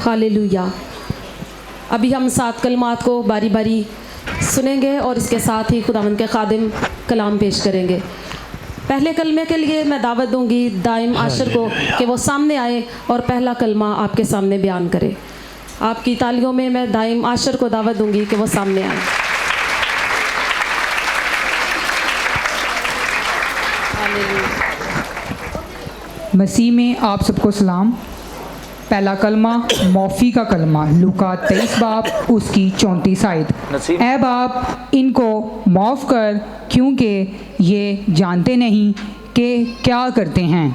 Hallelujah. अभी हम 7 कलमात को बारी बारी सुनेंगे और इसके साथ ही खुदावंद के खादिम कलाम पेश करेंगे। पहले कलमे के लिए मैं दावत दूंगी दाइम आशर को कि वो सामने आए और पहला कलमा आपके सामने बयान करे। आपकी तालियों में मैं दाइम आशर को दावत दूंगी कि वो सामने आए। मसीह में आप सबको सलाम। पहला कलमा मौफ़ी का कलमा, लूका 23 बाब उसकी 34 आयत। ऐ बाप इनको माफ़ कर, क्योंकि ये जानते नहीं कि क्या करते हैं।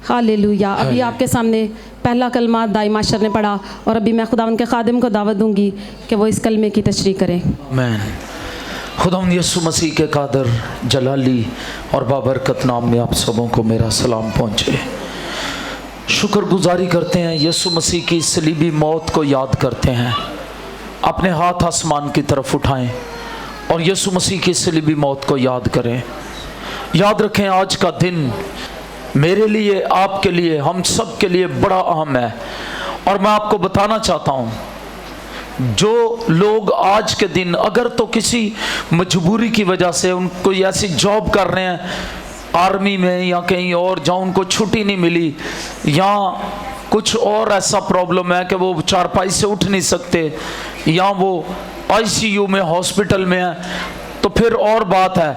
हालेलुया। अभी आपके सामने पहला कलमा दाइम आशर ने पढ़ा और अभी मैं खुदावंद के खादिम को दावत दूंगी कि वो इस कलमे की तशरीह करें। आमीन। खुदावंद यीशु मसीह के कादर जलाली और बाबरकत नाम में आप सबों को मेरा सलाम पहुँचे। शुक्रगुजारी करते हैं, यीशु मसीह की सलीबी मौत को याद करते हैं। अपने हाथ आसमान की तरफ उठाएं और यीशु मसीह की सलीबी मौत को याद करें। याद रखें, आज का दिन मेरे लिए, आपके लिए, हम सब के लिए बड़ा अहम है। और मैं आपको बताना चाहता हूँ, जो लोग आज के दिन अगर तो किसी मजबूरी की वजह से उनको ऐसी जॉब कर रहे हैं आर्मी में या कहीं और, जहाँ उनको छुट्टी नहीं मिली, या कुछ और ऐसा प्रॉब्लम है कि वो चारपाई से उठ नहीं सकते, या वो आईसीयू में हॉस्पिटल में है, तो फिर और बात है।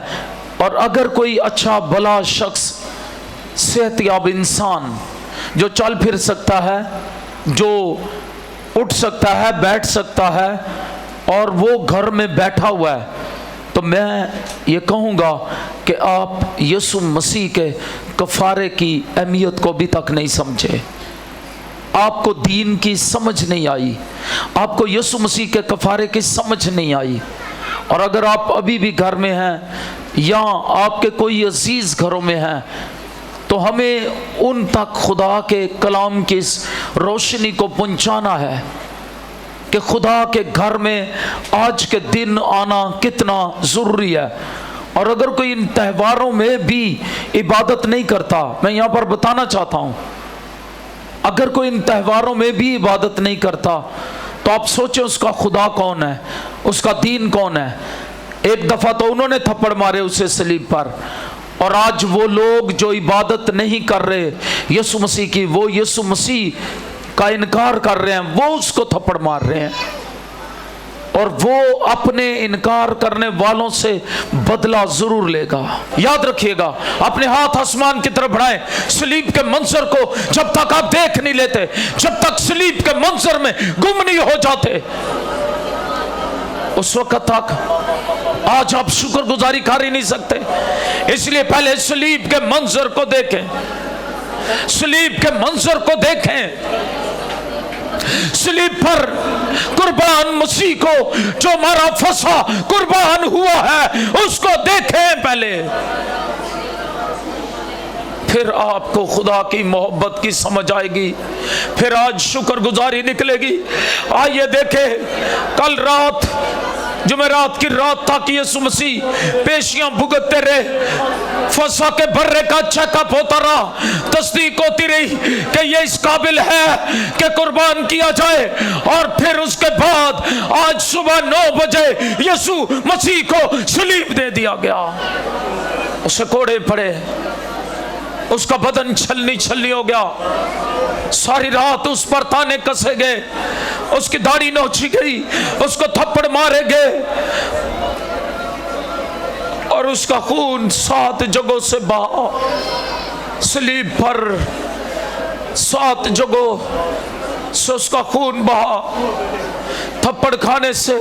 और अगर कोई अच्छा भला शख्स, सेहतयाब इंसान जो चल फिर सकता है, जो उठ सकता है, बैठ सकता है, और वो घर में बैठा हुआ है, तो मैं ये कहूँगा कि आप यीशु मसीह के कफ़ारे की अहमियत को अभी तक नहीं समझे। आपको दीन की समझ नहीं आई, आपको यीशु मसीह के कफ़ारे की समझ नहीं आई। और अगर आप अभी भी घर में हैं या आपके कोई अजीज़ घरों में हैं, तो हमें उन तक खुदा के कलाम की इस रोशनी को पहुंचाना है कि खुदा के घर में आज के दिन आना कितना ज़रूरी है। और अगर कोई इन त्योहारों में भी इबादत नहीं करता, मैं यहाँ पर बताना चाहता हूँ, अगर कोई इन त्योहारों में भी इबादत नहीं करता, तो आप सोचें उसका खुदा कौन है, उसका दीन कौन है। एक दफ़ा तो उन्होंने थप्पड़ मारे उसे सलीब पर, और आज वो लोग जो इबादत नहीं कर रहे यीशु मसीह की, वो यीशु मसीह का इनकार कर रहे हैं, वो उसको थप्पड़ मार रहे हैं। और वो अपने इनकार करने वालों से बदला जरूर लेगा। याद रखिएगा, अपने हाथ आसमान की तरफ बढ़ाएं। सलीब के मंजर को जब तक आप देख नहीं लेते, जब तक सलीब के मंजर में गुम नहीं हो जाते, उस वक्त तक आज आप शुक्रगुजारी कर ही नहीं सकते। इसलिए पहले सलीब के मंजर को देखें, सलीब के मंजर को देखें। सलीब पर कुर्बान मसीह को, जो हमारा फंसा कुर्बान हुआ है, उसको देखें पहले, फिर आपको खुदा की मोहब्बत की समझ आएगी, फिर आज शुक्रगुजारी निकलेगी। आइए देखें, कल रात जुमेरात की रात तक यीशु मसीह पेशियां भुगतते रहे, फसा के बर्रे का चेकअप होता रहा, तस्दीक होती रही कि ये इस काबिल है कि कुर्बान किया जाए। और फिर उसके बाद आज सुबह 9 बजे यीशु मसीह को सलीब दे दिया गया। उसे कोड़े पड़े, उसका बदन छलनी छलनी हो गया, सारी रात उस पर ताने कसे गए, उसकी दाढ़ी नोची गई, उसको थप्पड़ मारे गए, और उसका खून 7 जगहों से बहा। सलीब पर 7 जगहों से उसका खून बहा। थप्पड़ खाने से,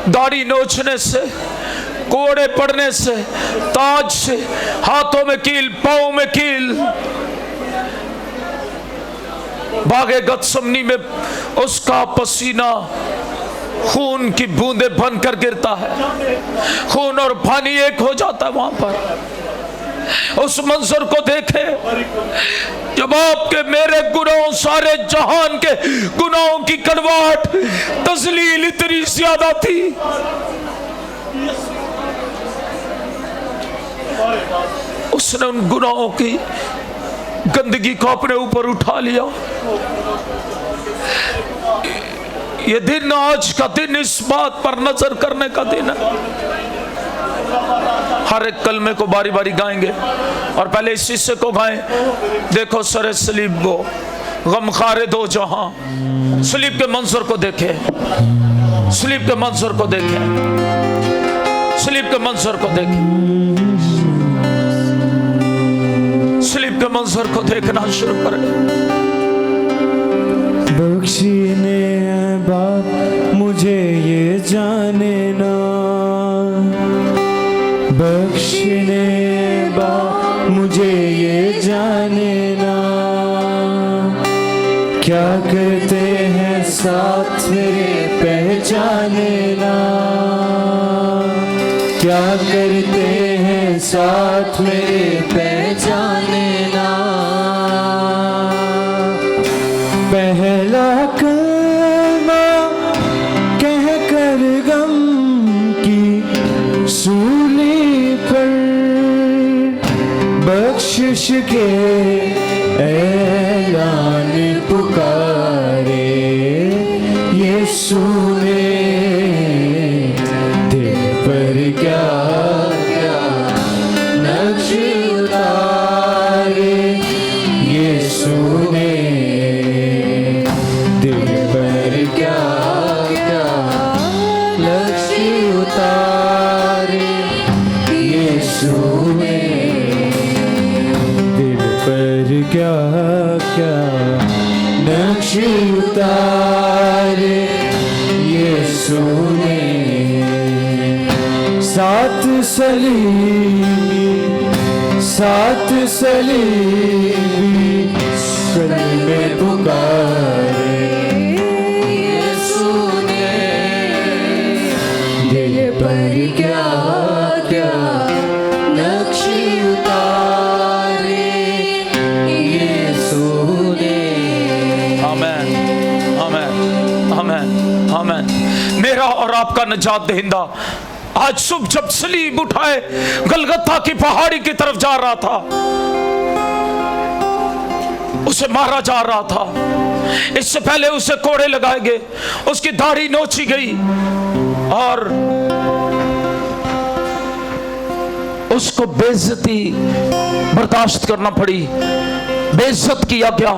दाढ़ी नोचने से, कोड़े पड़ने से, ताज से, हाथों में कील, पाँव में कील, बागे गतसमनी में उसका पसीना खून की बूंदें बनकर गिरता है, खून और पानी एक हो जाता है वहां पर। उस मंजर को देखें, जब आपके मेरे गुनाहों, सारे जहान के गुनाहों की कड़वाहट, तजलील इतनी ज्यादा थी, उसने उन गुनाहों की गंदगी को अपने ऊपर उठा लिया। ये दिन, आज का दिन इस बात पर नजर करने का दिन है। हर एक कलमे को बारी बारी गाएंगे और पहले इस हिस्से को गाएं। देखो सरे सलीब को, गमखारे दो जहां, सलीब के मंजर को देखें, सलीब के मंजर को देखें, सलीब के मंजर को देखें, सलीब के मंजर को देखना शुरू करें। बख्शीने बाप मुझे ये जाने ना, बख्शीने बाप मुझे ये जाने ना, क्या करते हैं साथ मेरे पहचाने ना, क्या करते हैं साथ मेरे पहचाने ना। पहला कलमा कह कर गम की सूली पर बख्शिश के ऐलान पुकारे यीशु ने, दिल पर क्या क्या नक्श उतारे यीशु ने, दिल पर क्या क्या नक्श उतारे यीशु ने, दिल पर क्या क्या नक्श उतारे यीशु ने। सात सलीबी, सात सलीबी कलमे पुकारे यीशु ने, दिल पर क्या क्या नक्श उतारे यीशु ने। आमेन, आमेन, आमेन, आमेन। मेरा और आपका निजात दहिंदा आज सुबह जब सलीब उठाए गलगत्ता की पहाड़ी की तरफ जा रहा था, उसे मारा जा रहा था। इससे पहले उसे कोड़े लगाए गए, उसकी दाढ़ी नोची गई और उसको बेइज्जती बर्दाश्त करना पड़ी, बेइज्जत किया गया।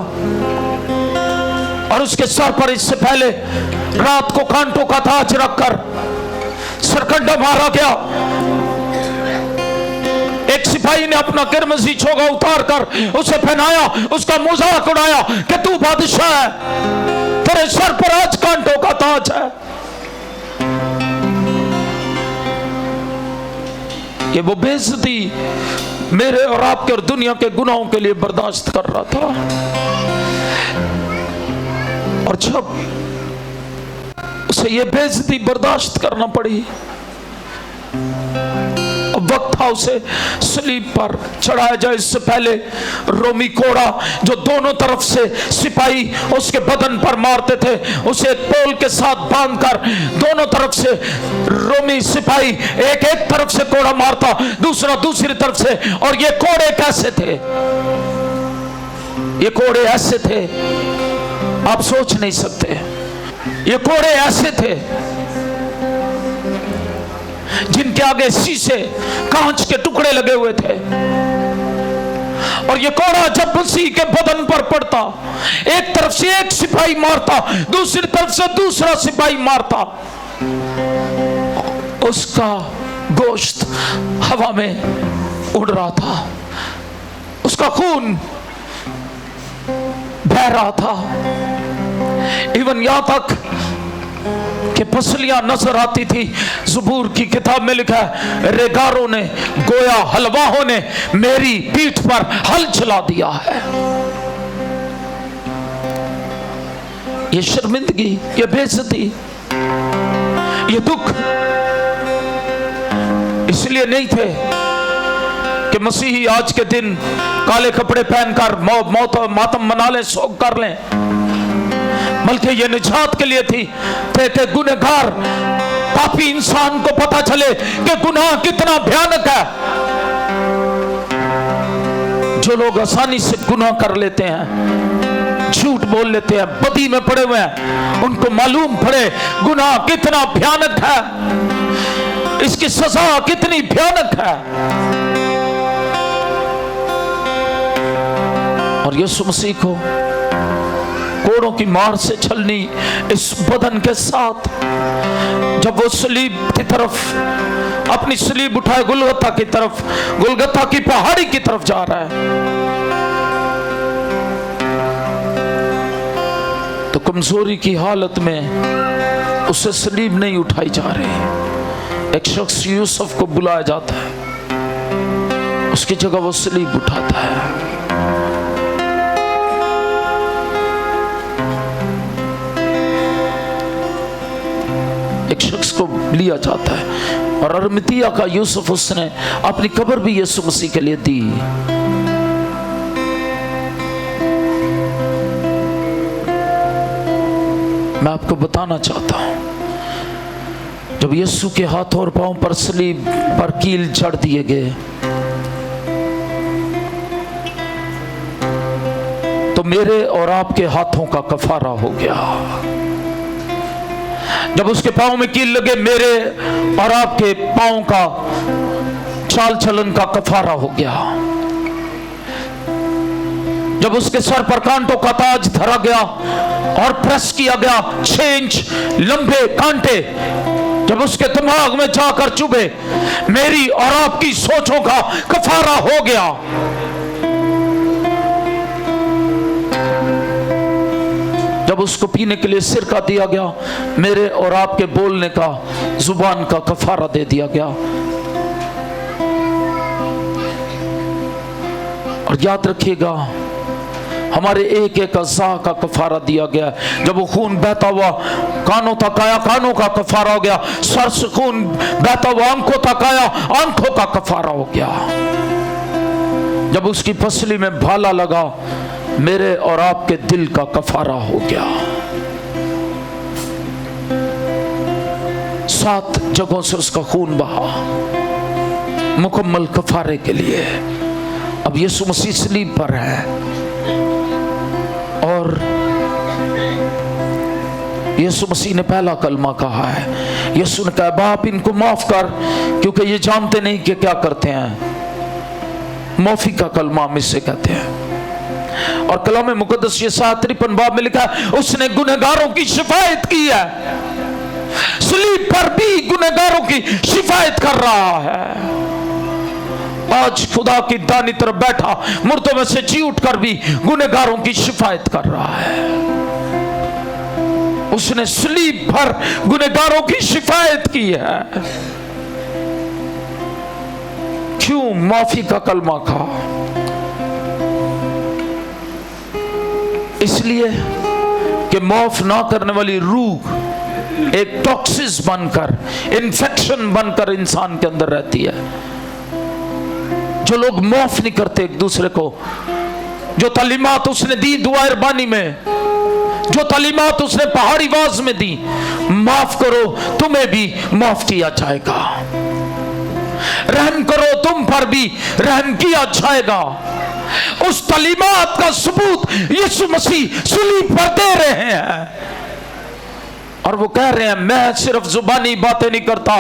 और उसके सर पर इससे पहले रात को कांटों का ताज रखकर सरकंडा मारा गया। एक सिपाही ने अपना किरमजी चोगा उतार कर उसे पहनाया, उसका मजाक उड़ाया कि तू बादशाह है, तेरे सर पर आज कांटों का ताज है। ये वो बेइज्जती मेरे और आपके और दुनिया के गुनाहों के लिए बर्दाश्त कर रहा था। और जब उसे ये बेइज्जती बर्दाश्त करना पड़ी, वक्त था उसे सलीब पर चढ़ाया जाए। इससे पहले रोमी कोड़ा जो दोनों तरफ से सिपाही उसके बदन पर मारते थे, उसे एक पोल के साथ बांधकर दोनों तरफ से रोमी सिपाही एक एक तरफ से कोड़ा मारता, दूसरा दूसरी तरफ से। और ये कोड़े कैसे थे? ये कोड़े ऐसे थे आप सोच नहीं सकते। ये कोड़े ऐसे थे जिनके आगे शीशे कांच के टुकड़े लगे हुए थे। और ये कोड़ा जब मसीह के बदन पर पड़ता, एक तरफ से एक सिपाही मारता, दूसरी तरफ से दूसरा सिपाही मारता, उसका गोश्त हवा में उड़ रहा था, उसका खून बह रहा था। इवन यहां तक कि पसलियां नजर आती थी। ज़बूर की किताब में लिखा है, रेगारों ने गोया हलवाहों ने मेरी पीठ पर हल चला दिया है। ये शर्मिंदगी, ये बेइज्जती, ये दुख इसलिए नहीं थे कि मसीही आज के दिन काले कपड़े पहनकर मौत मातम मना लें, शोक कर लें, बल्कि ये निजात के लिए थी कि गुनहगार पापी इंसान को पता चले कि गुनाह कितना भयानक है। जो लोग आसानी से गुनाह कर लेते हैं, झूठ बोल लेते हैं, बदी में पड़े हुए हैं, उनको मालूम पड़े गुनाह कितना भयानक है, इसकी सजा कितनी भयानक है। और यीशु मसीह को कोड़ों की मार से छलनी इस बदन के साथ, जब वो सलीब की तरफ अपनी सलीब उठाए गुलगता की तरफ, गुलगता की पहाड़ी की तरफ जा रहा है, तो कमजोरी की हालत में उसे सलीब नहीं उठाई जा रही। एक शख्स यूसुफ को बुलाया जाता है, उसकी जगह वो सलीब उठाता है। एक शख्स को लिया जाता है और अरमतिया का यूसुफ उसने अपनी कब्र भी यीशु मसीह के लिए दी। मैं आपको बताना चाहता हूं, जब यीशु के हाथों और पांव पर सलीब पर कील जड़ दिए गए, तो मेरे और आपके हाथों का कफारा हो गया। जब उसके पांव में कील लगे, मेरे और आपके पांव का चाल चलन का कफारा हो गया। जब उसके सर पर कांटों का ताज धरा गया और प्रेस किया गया 6 इंच लंबे कांटे जब उसके दिमाग में जाकर चुभे, मेरी और आपकी सोचों का कफारा हो गया। जब उसको पीने के लिए सिरका दिया गया, मेरे और आपके बोलने का, जुबान का कफारा दे दिया गया। और याद रखिएगा, हमारे एक एक अज़ा का कफारा दिया गया। जब वो खून बहता हुआ कानों तक आया, कानों का कफारा हो गया। सर से खून बहता हुआ आंखों तक आया, आंखों का कफारा हो गया। जब उसकी पसली में भाला लगा, मेरे और आपके दिल का कफारा हो गया। 7 जगहों से उसका खून बहा मुकम्मल कफारे के लिए। अब यीशु मसीह सलीब पर है और यीशु मसीह ने पहला कलमा कहा है। यीशु ने कहा, बाप इनको माफ कर, क्योंकि ये जानते नहीं कि क्या करते हैं। माफी का कलमा हम इसे कहते हैं। और कलाम मुकद्दस यशायाह 53 बाब में लिखा है, उसने गुनहगारों की शिफायत की है। सलीब पर भी गुनहगारों की शिफायत कर रहा है। आज खुदा की दानी तरफ बैठा, मुर्दों में से जी उठकर भी गुनहगारों की शिफायत कर रहा है। उसने सलीब पर गुनहगारों की शिफायत की है। क्यों? माफी का कलमा कहा। इसलिए कि माफ ना करने वाली रूह एक टॉक्सिस बनकर, इन्फेक्शन बनकर इंसान के अंदर रहती है। जो लोग माफ नहीं करते एक दूसरे को, जो तालीमात उसने दी दुआ रबानी में, जो तालीमात उसने पहाड़ी वाज में दी, माफ करो तुम्हें भी माफ किया जाएगा, रहम करो तुम पर भी रहम किया जाएगा, उस तालीमात का सबूत यीशु मसीह सलीब पर दे रहे हैं। और वो कह रहे हैं, मैं सिर्फ जुबानी बातें नहीं करता,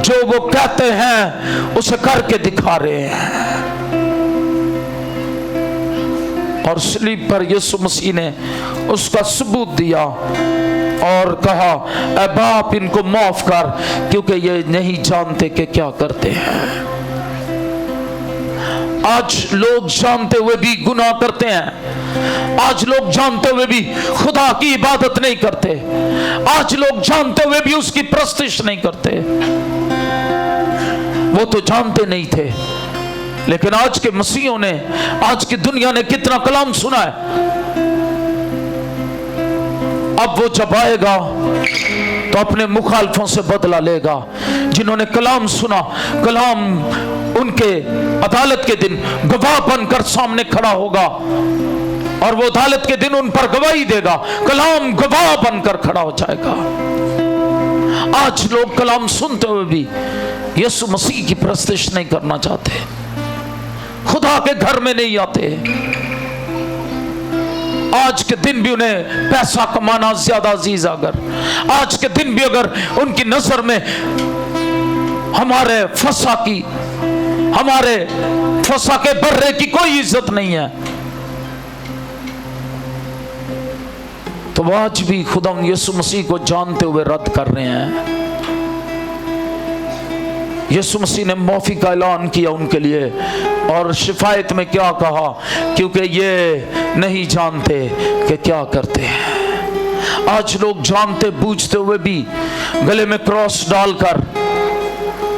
जो वो कहते हैं उसे करके दिखा रहे हैं। और सलीब पर यीशु मसीह ने उसका सबूत दिया और कहा, ऐ बाप इनको माफ कर, क्योंकि ये नहीं जानते कि क्या करते हैं। आज लोग जानते हुए भी गुनाह करते हैं। आज लोग जानते हुए भी खुदा की इबादत नहीं करते। आज लोग जानते हुए भी उसकी प्रस्तिश नहीं करते। वो तो जानते नहीं थे, लेकिन आज के मसीहों ने, आज की दुनिया ने कितना कलाम सुना है। अब वो जब आएगा तो अपने मुखालफों से बदला लेगा। जिन्होंने कलाम सुना, कलाम उनके अदालत के दिन गवाह बनकर सामने खड़ा होगा और वो अदालत के दिन उन पर गवाही देगा। कलाम गवाह बनकर खड़ा हो जाएगा। आज लोग कलाम सुनते हुए भी यीशु मसीह की प्रस्तिश नहीं करना चाहते, खुदा के घर में नहीं आते। आज के दिन भी उन्हें पैसा कमाना ज्यादा अजीज, अगर आज के दिन भी अगर उनकी नजर में हमारे फसा के बर्रे की कोई इज्जत नहीं है, तो वो आज भी खुदा यीशु मसीह को जानते हुए रद्द कर रहे हैं। यीशु मसीह ने माफी का ऐलान किया उनके लिए, और शिफायत में क्या कहा, क्योंकि ये नहीं जानते कि क्या करते हैं। आज लोग जानते बूझते हुए भी गले में क्रॉस डालकर,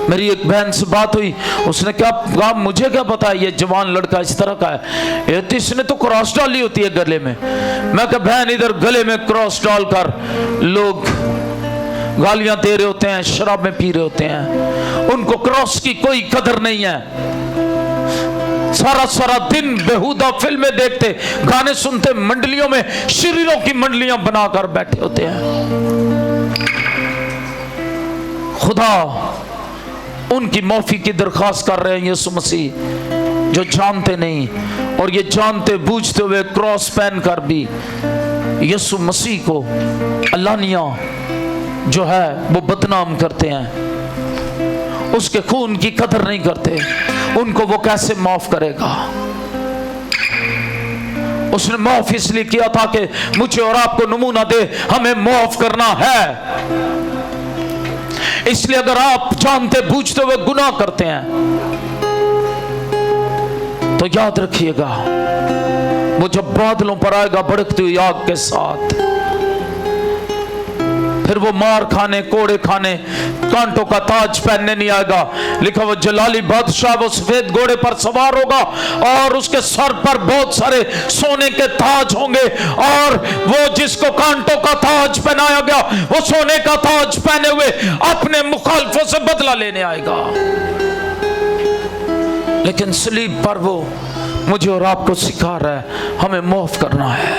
मेरी एक बहन से बात हुई, उसने क्या कहा, मुझे क्या पता ये जवान लड़का इस तरह का है, ये इसने तो क्रॉस डाली होती है गले में। मैं कहा बहन, इधर गले में क्रॉस डालकर लोग गालियां दे रहे होते हैं, शराबें पी रहे होते हैं, उनको क्रॉस की कोई कदर नहीं है। सारा दिन बेहुदा फिल्में देखते, गाने सुनते, मंडलियों में शरीरों की मंडलियां बनाकर बैठे होते हैं। खुदा उनकी माफी की दरखास्त कर रहे हैं यीशु मसीह, जो जानते नहीं और ये जानते बूझते हुए क्रॉस पहनकर भी यीशु मसीह को अल्लानिया जो है वो बदनाम करते हैं, उसके खून की कदर नहीं करते। उनको वो कैसे माफ करेगा? उसने माफ इसलिए किया था कि मुझे और आपको नमूना दे, हमें माफ करना है। इसलिए अगर आप जानते बूझते हुए गुनाह करते हैं तो याद रखिएगा, वो जब बादलों पर आएगा भड़कती हुई आग के साथ, फिर वो मार खाने, कोड़े खाने, कांटों का ताज पहनने नहीं आएगा। लिखा वो जलाली बादशाह वो सफेद घोड़े पर सवार होगा और उसके सर पर बहुत सारे सोने के ताज होंगे, और वो जिसको कांटों का ताज पहनाया गया वो सोने का ताज पहने हुए अपने मुखालिफों से बदला लेने आएगा। लेकिन सलीब पर वो मुझे और आपको सिखा रहा है, हमें माफ करना है।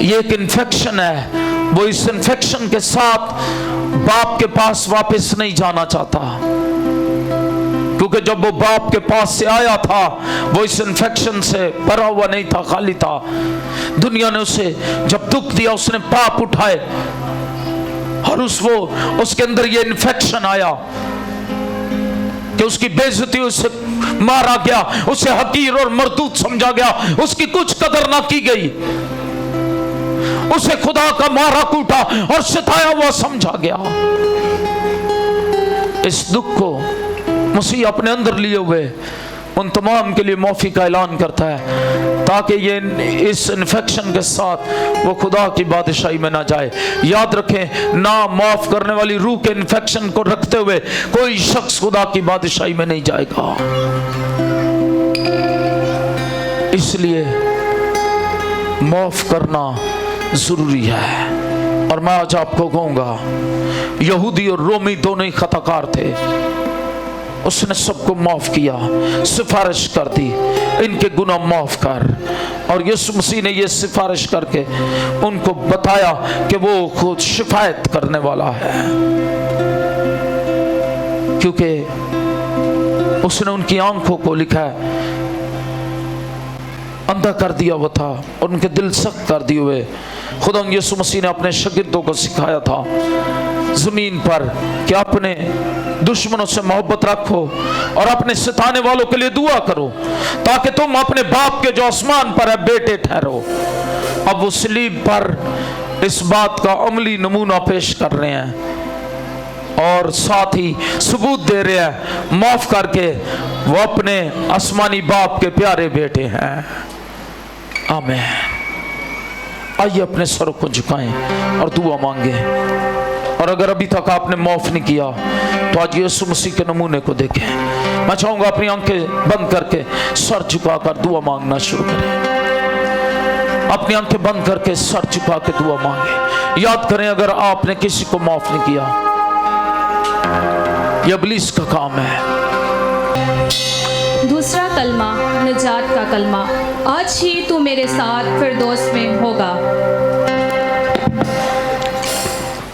ये एक इन्फेक्शन है, वो इस इन्फेक्शन के साथ बाप के पास वापस नहीं जाना चाहता, क्योंकि जब वो बाप के पास से आया था वो इस इन्फेक्शन से भरा हुआ नहीं था, खाली था। दुनिया ने उसे जब दुख दिया, उसने पाप उठाए और उसके अंदर ये इन्फेक्शन आया कि उसकी बेइज्जती, उसे मारा गया, उसे हकीर और मरदूद समझा गया, उसकी कुछ कदर ना की गई, उसे खुदा का मारा कूटा और सताया हुआ समझा गया। इस दुख को मसीह अपने अंदर लिए हुए उन तमाम के लिए माफी का ऐलान करता है, ताकि ये इस इन्फेक्शन के साथ वो खुदा की बादशाही में ना जाए। याद रखें, ना माफ करने वाली रूह के इन्फेक्शन को रखते हुए कोई शख्स खुदा की बादशाही में नहीं जाएगा। इसलिए माफ करना जरूरी है। और मैं आज आपको कहूंगा, यहूदी और रोमी दोनों ही खताकार थे, उसने सबको माफ किया, सिफारिश कर दी, इनके गुनाह माफ कर। और यीशु मसीह ने ये सिफारिश करके उनको बताया कि वो खुद शिफायत करने वाला है, क्योंकि उसने उनकी आंखों को लिखा है अंधा कर दिया हुआ था और उनके दिल सख्त कर दिए हुए। खुदा यीशु मसीह ने अपने शागिर्दों को सिखाया था जमीन पर कि अपने दुश्मनों से मोहब्बत रखो और अपने सताने वालों के लिए दुआ करो, ताकि तुम अपने बाप के जो आसमान पर है बेटे ठहरो। अब वो सलीब पर इस बात का अमली नमूना पेश कर रहे हैं और साथ ही सबूत दे रहे हैं, माफ करके वो अपने आसमानी बाप के प्यारे बेटे हैं। आमीन। आइए अपने सरों को झुकाएं और दुआ मांगे। और अगर अभी तक आपने माफ नहीं किया तो आज यीशु मसीह के नमूने को देखें। मैं चाहूंगा अपनी आंखें बंद करके सर झुकाकर दुआ मांगना शुरू करें। अपनी आंखें बंद करके सर झुका के दुआ मांगे। याद करें, अगर आपने किसी को माफ नहीं किया, यह इब्लीस का काम है। दूसरा कलमा निजात का कलमा, आज ही तू मेरे साथ फिरदौस में होगा।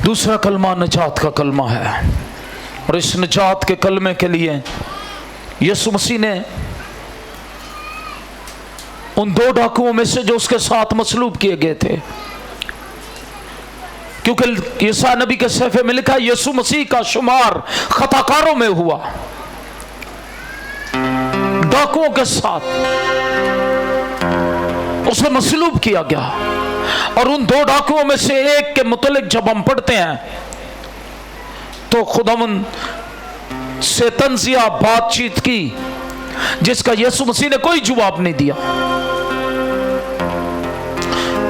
दूसरा कलमा निजात का कलमा है, और इस निजात के कलमे के लिए यीशु मसीह ने उन 2 डाकुओं में से जो उसके साथ मसलूब किए गए थे, क्योंकि यशायाह नबी के सहीफे में लिखा है यीशु मसीह का शुमार खताकारों में हुआ। डाकुओं के साथ उसे मसलूब किया गया। और उन 2 डाकुओं में से एक के मुतलिक जब हम पढ़ते हैं तो खुदावंद से तंजिया बातचीत की, जिसका यीशु मसीह ने कोई जवाब नहीं दिया।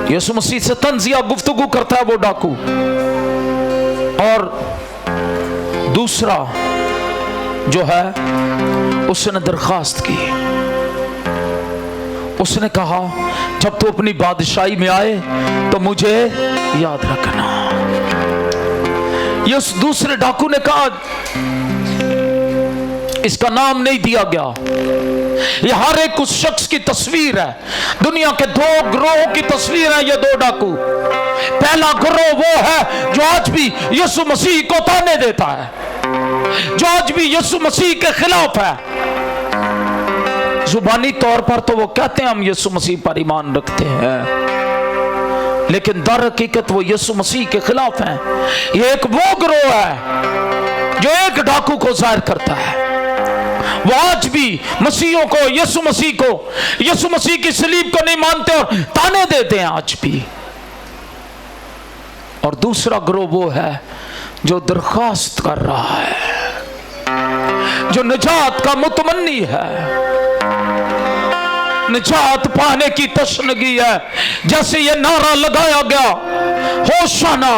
यीशु मसीह से तंजिया गुफ्तगू करता है वो डाकू। और दूसरा जो है उसने दरखास्त की, उसने कहा जब तू अपनी बादशाही में आए तो मुझे याद रखना। ये उस दूसरे डाकू ने कहा, इसका नाम नहीं दिया गया, ये हर एक उस शख्स की तस्वीर है। दुनिया के 2 ग्रोह की तस्वीर है ये 2 डाकू। पहला ग्रोह वो है जो आज भी यीशु मसीह को ताने देता है, जो आज भी यीशु मसीह के खिलाफ है। जुबानी तौर पर तो वो कहते हैं हम यीशु मसीह पर ईमान रखते हैं, लेकिन दर हकीकत वो यीशु मसीह के खिलाफ हैं। ये एक वो ग्रोह है जो एक डाकू को जाहिर करता है। वो आज भी मसीहों को, यीशु मसीह की सलीब को नहीं मानते और ताने देते हैं आज भी। और दूसरा ग्रोह वो है जो दरखास्त कर रहा है, जो निजात का मुतमन्नी है, निजात पाने की तशनगी है। जैसे ये नारा लगाया गया होशाना,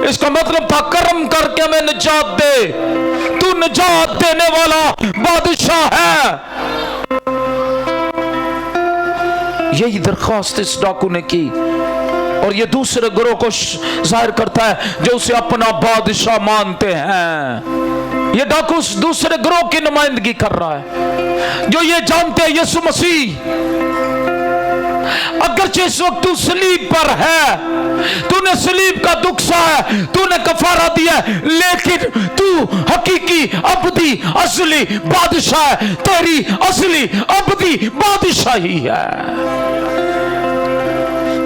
इसका मतलब था करम करके हमें निजात दे, तू निजात देने वाला बादशाह है। यही दरखास्त इस डाकू ने की। और ये दूसरे ग्रोह को जाहिर करता है जो उसे अपना बादशाह मानते हैं। ये डाकू उस दूसरे ग्रोह की नुमाइंदगी कर रहा है जो ये जानते हैं यीशु मसीह अगरचे इस वक्त तू सलीब पर है, तूने सलीब का दुख सहा है, तूने कफारा दिया, लेकिन तू हकीकी अबदी असली बादशाह है। तेरी असली अबदी बादशाही है।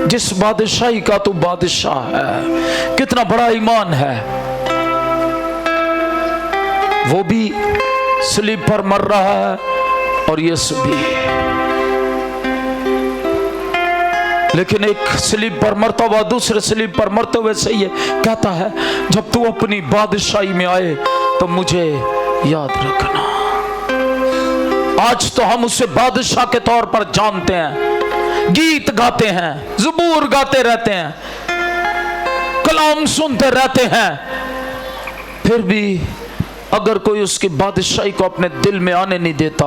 जिस बादशाही का तू बादशाह है, कितना बड़ा ईमान है। वो भी सलीब पर मर रहा है और यीशु भी, लेकिन एक सलीब पर मरता हुआ दूसरे सलीब पर मरते हुए से ये कहता है जब तू अपनी बादशाही में आए तो मुझे याद रखना। आज तो हम उसे बादशाह के तौर पर जानते हैं, गीत गाते हैं, ज़बूर गाते रहते हैं, कलाम सुनते रहते हैं, फिर भी अगर कोई उसकी बादशाही को अपने दिल में आने नहीं देता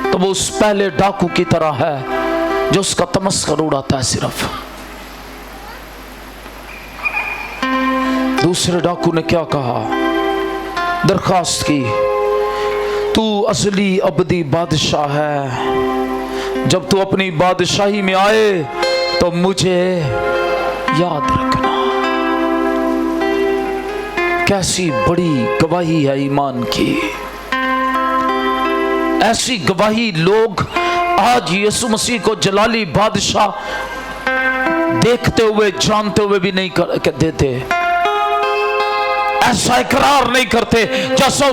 तो वो उस पहले डाकू की तरह है जो उसका तमस्कर उड़ाता है। सिर्फ दूसरे डाकू ने क्या कहा, दरखास्त की, तू असली अबदी बादशाह है, जब तू अपनी बादशाही में आए तो मुझे याद रखना। कैसी बड़ी गवाही है ईमान की। ऐसी गवाही लोग आज यीशु मसीह को जलाली बादशाह देखते हुए जानते हुए भी नहीं देते, ऐसा इकरार नहीं करते जैसा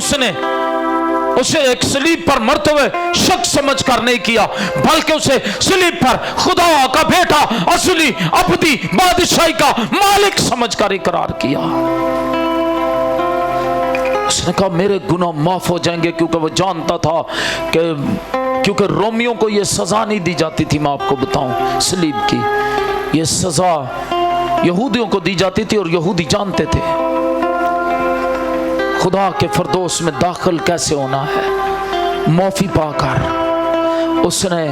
उसे एक सलीब पर मरते हुए शख्स समझकर नहीं किया, बल्कि उसे सलीब पर खुदा का बेटा, असली अबदी बादशाही का मालिक समझकर इकरार किया। उसने कहा मेरे गुनाह माफ हो जाएंगे, क्योंकि वो जानता था कि क्योंकि रोमियों को ये सजा नहीं दी जाती थी। मैं आपको बताऊं, सलीब की ये सजा यहूदियों को दी जाती थी और यहूदी जानते थे खुदा के फरदोस में दाखिल कैसे होना है। माफी पाकर उसने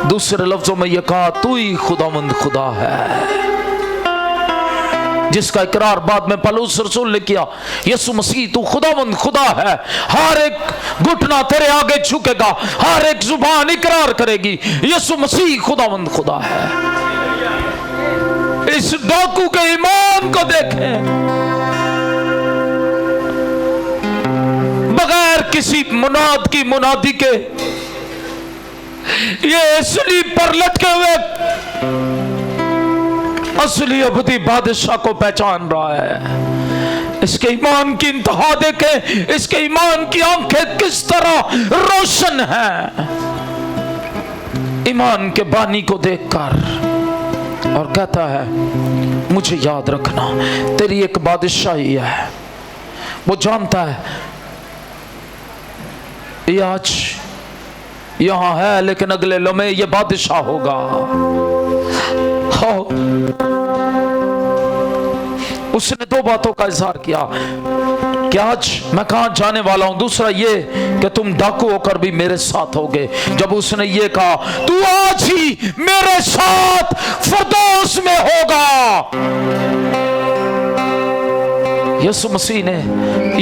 दूसरे लफ्जों में यह कहा, तू ही खुदावंद खुदा है, जिसका इकरार बाद में पौलुस रसूल ने किया। यीशु मसीह तू खुदावंद खुदा है। हर एक घुटना तेरे आगे झुकेगा, हर एक जुबान इकरार करेगी यीशु मसीह खुदावंद खुदा है। इस डाकू के ईमान को देखें, बगैर किसी मुनाद की मुनादी के ये सलीब पर लटके हुए असली अबदी बादशाह को पहचान रहा है। इसके ईमान की इंतहा देखें, इसके ईमान की आंखें किस तरह रोशन हैं ईमान के बानी को देखकर। और कहता है मुझे याद रखना, तेरी एक बादशाही है। वो जानता है ये आज यहां है, लेकिन अगले लम्हे ये बादशाह होगा। उसने दो बातों का इजहार किया कि आज मैं कहां जाने वाला हूं, दूसरा ये कि तुम डाकू होकर भी मेरे साथ होगे। जब उसने ये कहा तू आज ही मेरे साथ फरदौस में होगा, यीशु मसीह ने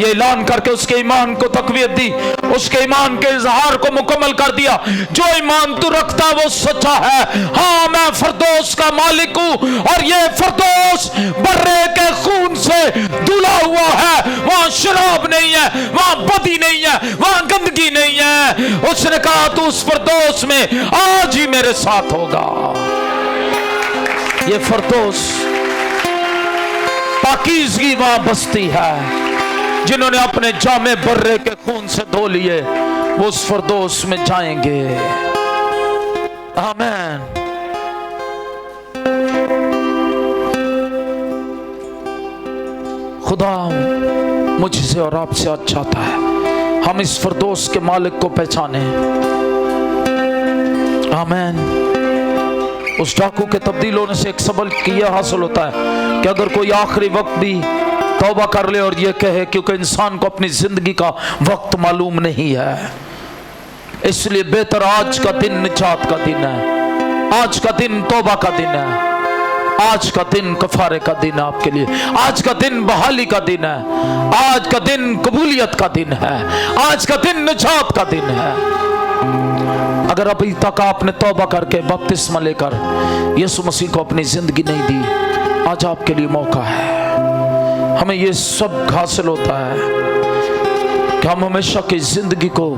ये ऐलान करके उसके ईमान को तकवीत दी, उसके ईमान के इजहार को मुकम्मल कर दिया। जो ईमान तू रखता वो सच्चा है। हाँ, मैं फरदौस का मालिक हूं और ये फरदौस बर्रे के खून से धुला हुआ है। वहां शराब नहीं है, वहां बदी नहीं है, वहां गंदगी नहीं है। उसने कहा तू उस फरदौस में आज ही मेरे साथ होगा। ये फरदौस पाकीज़गी वहां बसती है। जिन्होंने अपने जामे बर्रे के खून से धो लिए वो उस फरदौस में जाएंगे। आमीन। खुदा मुझसे और आपसे आज चाहता है हम इस फरदौस के मालिक को पहचाने। आमीन। उस डाकू के तब्दील होने से एक सबक यह हासिल होता है कि अगर कोई आखिरी वक्त भी तौबा कर ले और ये कहे, क्योंकि इंसान को अपनी जिंदगी का वक्त मालूम नहीं है, इसलिए बेहतर आज का दिन निजात का दिन है, आज का दिन तौबा का दिन है, आज का दिन कफारे का दिन है आपके लिए, आज का दिन बहाली का दिन है, आज का दिन कबूलियत का दिन है, आज का दिन निजात का दिन है। अगर अभी तक आपने तौबा करके बपतिस्मा लेकर यीशु मसीह को अपनी जिंदगी नहीं दी, आज आपके लिए मौका है। हमें ये सब हासिल होता है कि हम हमेशा की जिंदगी को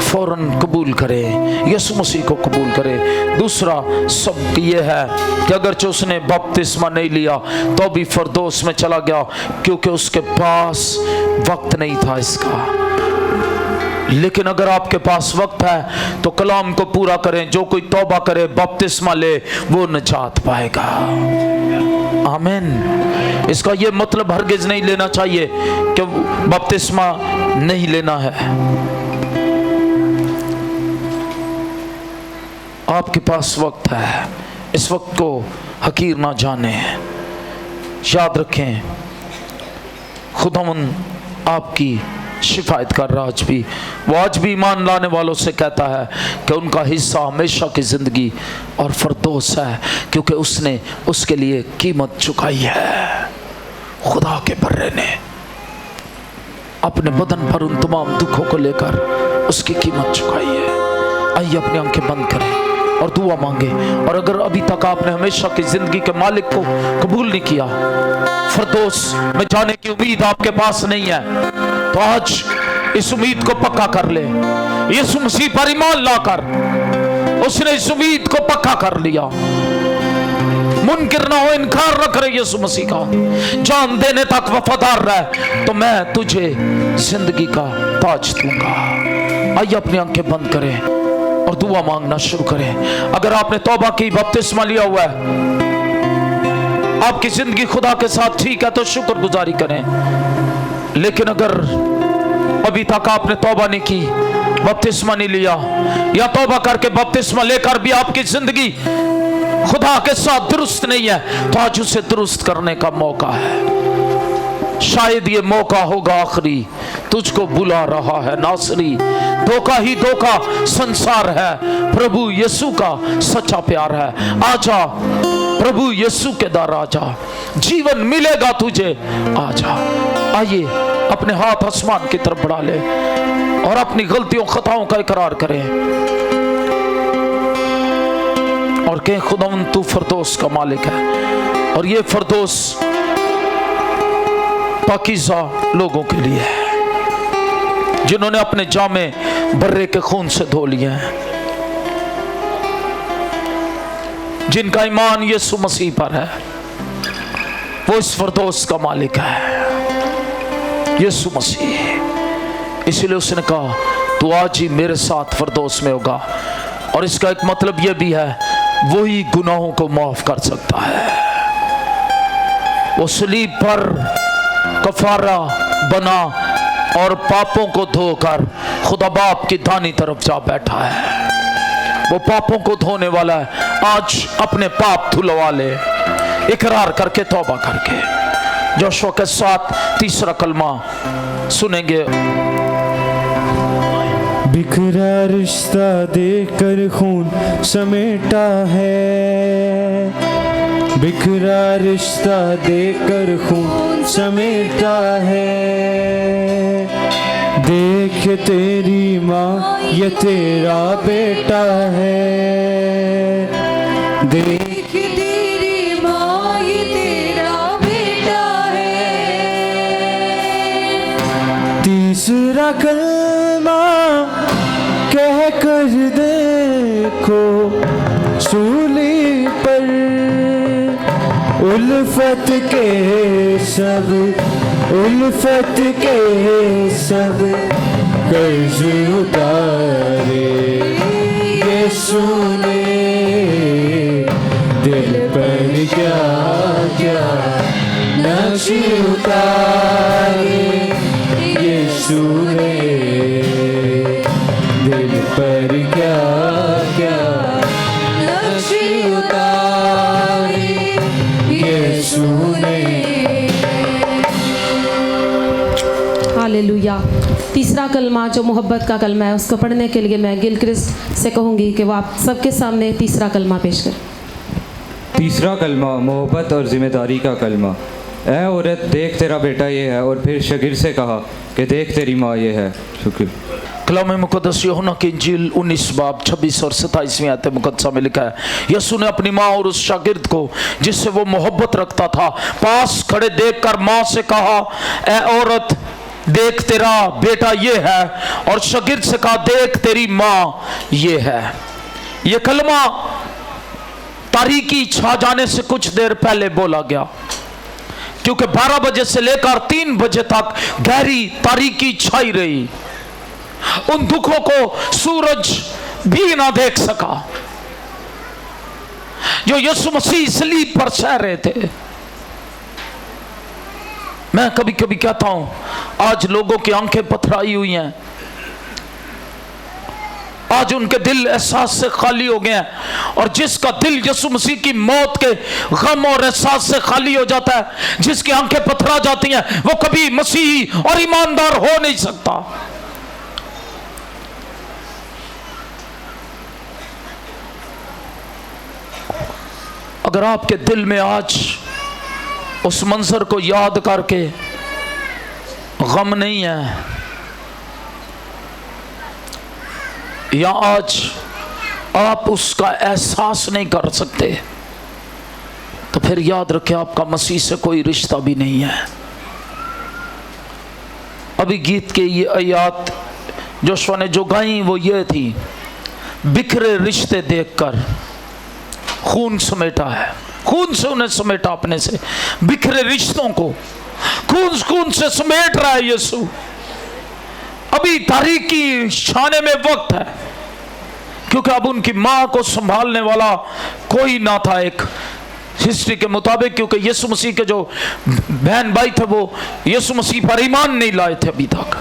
फौरन कबूल करें, यीशु मसीह को कबूल करें। दूसरा सब ये है कि अगर जो उसने बपतिस्मा नहीं लिया तो भी फरदौस में चला गया, क्योंकि उसके पास वक्त नहीं था इसका। लेकिन अगर आपके पास वक्त है तो कलाम को पूरा करें। जो कोई तौबा करे, बपतिस्मा ले, वो निजात पाएगा। आमीन। इसका ये मतलब हरगिज नहीं लेना चाहिए कि बपतिस्मा नहीं लेना है। आपके पास वक्त है, इस वक्त को हकीर ना जाने। याद रखें खुदावंद आपकी शिफायत कर रहा आज भी। वो आज भी ईमान लाने वालों से कहता है कि उनका हिस्सा हमेशा की जिंदगी और फरदौस है, क्योंकि उसने उसके लिए कीमत चुकाई है। खुदा के बर्रे ने अपने बदन पर उन तमाम दुखों को लेकर उसकी कीमत चुकाई है। आइए अपनी आंखें बंद करें और दुआ मांगे। और अगर अभी तक आपने हमेशा की जिंदगी के मालिक को कबूल नहीं किया, फरदौस में जाने की उम्मीद आपके पास नहीं है, तो आज इस उम्मीद को पक्का कर ले। यीशु मसीह पर ईमान लाकर उसने इस उम्मीद को पक्का कर लिया। मुनकिर ना हो, इनकार न करे यीशु मसीह का। जान देने तक वफादार रहे तो मैं तुझे जिंदगी का ताज दूंगा। आइए अपनी आंखें बंद करें और दुआ मांगना शुरू करें। अगर आपने तौबा की, बपतिस्मा लिया हुआ है, आपकी जिंदगी खुदा के साथ ठीक है तो शुक्रगुजारी करें। लेकिन अगर अभी तक आपने तौबा नहीं की, बपतिस्मा नहीं लिया, या तौबा करके बपतिस्मा लेकर भी आपकी जिंदगी खुदा के साथ दुरुस्त नहीं है, तो आज उसे दुरुस्त करने का मौका है। शायद ये मौका होगा आखिरी। तुझको बुला रहा है नासरी। धोखा ही धोखा संसार है, प्रभु यीशु का सच्चा प्यार है। आजा प्रभु यीशु के दर आजा, जीवन मिलेगा तुझे। आजा। आइए अपने हाथ आसमान की तरफ बढ़ा ले और अपनी गलतियों खताओं का इकरार करें और कहें खुदावंद तू फरदौस का मालिक है और ये फरदौस पाकीज़ा लोगों के लिए है जिन्होंने अपने जामे बर्रे के खून से धो लिए हैं। जिनका ईमान यीशु मसीह पर है, वो इस फिरदौस का मालिक है, यीशु मसीह। इसलिए उसने कहा तू आज ही मेरे साथ फिरदौस में होगा। और इसका एक मतलब यह भी है, वही गुनाहों को माफ कर सकता है। वो सलीब पर कफारा बना और पापों को धोकर खुदा बाप की दानी तरफ जा बैठा है। वो पापों को धोने वाला है। आज अपने पाप धुलवा ले, इकरार करके, तौबा करके। जोशुआ के साथ तीसरा कलमा सुनेंगे। बिखरा रिश्ता देकर खून समेटा है, बिखरा रिश्ता देकर खून समेटा है। देख तेरी माँ ये तेरा बेटा है, देख तेरी माँ ये तेरा बेटा है। तीसरा कलमा कह कर देखो सूली पर उल्फत के सब, उल्फत के सब कर्ज उतारे यीशु ने। दिल पर क्या क्या नक्श उतारे यीशु ने, दिल पर क्या क्या नक्श उतारे यीशु ने। हालेलुया। तीसरा कलमा जो मोहब्बत का कलमा है, उसको पढ़ने के लिए मैं गिलक्रिस्ट से कहूँगी कि वो आप सबके सामने तीसरा कलमा पेश करें। तीसरा कलमा मोहब्बत और ज़िम्मेदारी का कलमा। ऐ औरत देख तेरा बेटा ये है। और फिर शागिर्द से कहा कि देख तेरी माँ ये है। शुक्र। कलाम मुकद्दस यूहन्ना की इंजील 19 बाब 26 और 27 आयत मुकद्दसा में लिखा है, यीशु ने अपनी माँ और उस शागिर्द को जिससे वो मोहब्बत रखता था पास खड़े देखकर माँ से कहा, ऐ औरत देख तेरा बेटा ये है। और शागिर्द से कहा, देख तेरी माँ ये है। ये कलमा तारीकी छा जाने से कुछ देर पहले बोला गया, क्योंकि 12 बजे से लेकर 3 बजे तक गहरी तारीकी छाई रही। उन दुखों को सूरज भी ना देख सका जो यीशु मसीह सलीब पर सह रहे थे। मैं कभी कभी कहता हूं, आज लोगों की आंखें पथराई हुई हैं, आज उनके दिल एहसास से खाली हो गए हैं। और जिसका दिल यीशु मसीह की मौत के गम और एहसास से खाली हो जाता है, जिसकी आंखें पथरा जाती हैं, वो कभी मसीही और ईमानदार हो नहीं सकता। अगर आपके दिल में आज उस मंजर को याद करके गम नहीं है, या आज आप उसका एहसास नहीं कर सकते, तो फिर याद रखें आपका मसीह से कोई रिश्ता भी नहीं है। अभी गीत के ये आयत जोशुआ ने जो गाई वो ये थी, बिखरे रिश्ते देखकर खून समेटा है, खून से उन्हें समेटा अपने से। बिखरे रिश्तों को खून से समेट रहा है यीशु। अभी तारीकी छाने में वक्त है, क्योंकि अब उनकी मां को संभालने वाला कोई ना था एक हिस्ट्री के मुताबिक, क्योंकि यीशु मसीह के जो बहन भाई थे वो यीशु मसीह पर ईमान नहीं लाए थे अभी तक।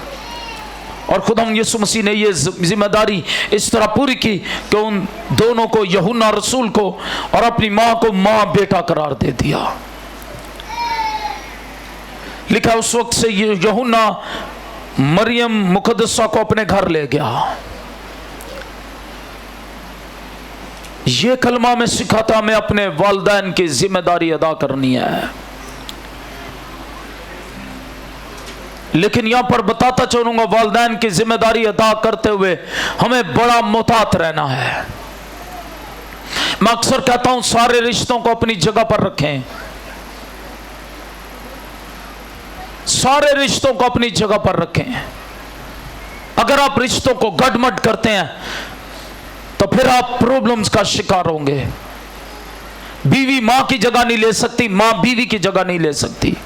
और खुदा यीशु मसीह ने ये जिम्मेदारी इस तरह पूरी की कि उन दोनों को, यूहन्ना रसूल को और अपनी मां को, मां बेटा करार दे दिया। लिखा उस वक्त से यूहन्ना मरियम मुकद्दसा को अपने घर ले गया। ये कलमा में सिखाता मैं अपने वालिदैन की जिम्मेदारी अदा करनी है। लेकिन यहां पर बताता चलूंगा, वालिदैन की जिम्मेदारी अदा करते हुए हमें बड़ा मोहतात रहना है। मैं अक्सर कहता हूं सारे रिश्तों को अपनी जगह पर रखें, सारे रिश्तों को अपनी जगह पर रखें। अगर आप रिश्तों को गड़मड़ करते हैं तो फिर आप प्रॉब्लम्स का शिकार होंगे। बीवी मां की जगह नहीं ले सकती, मां बीवी की जगह नहीं ले सकती।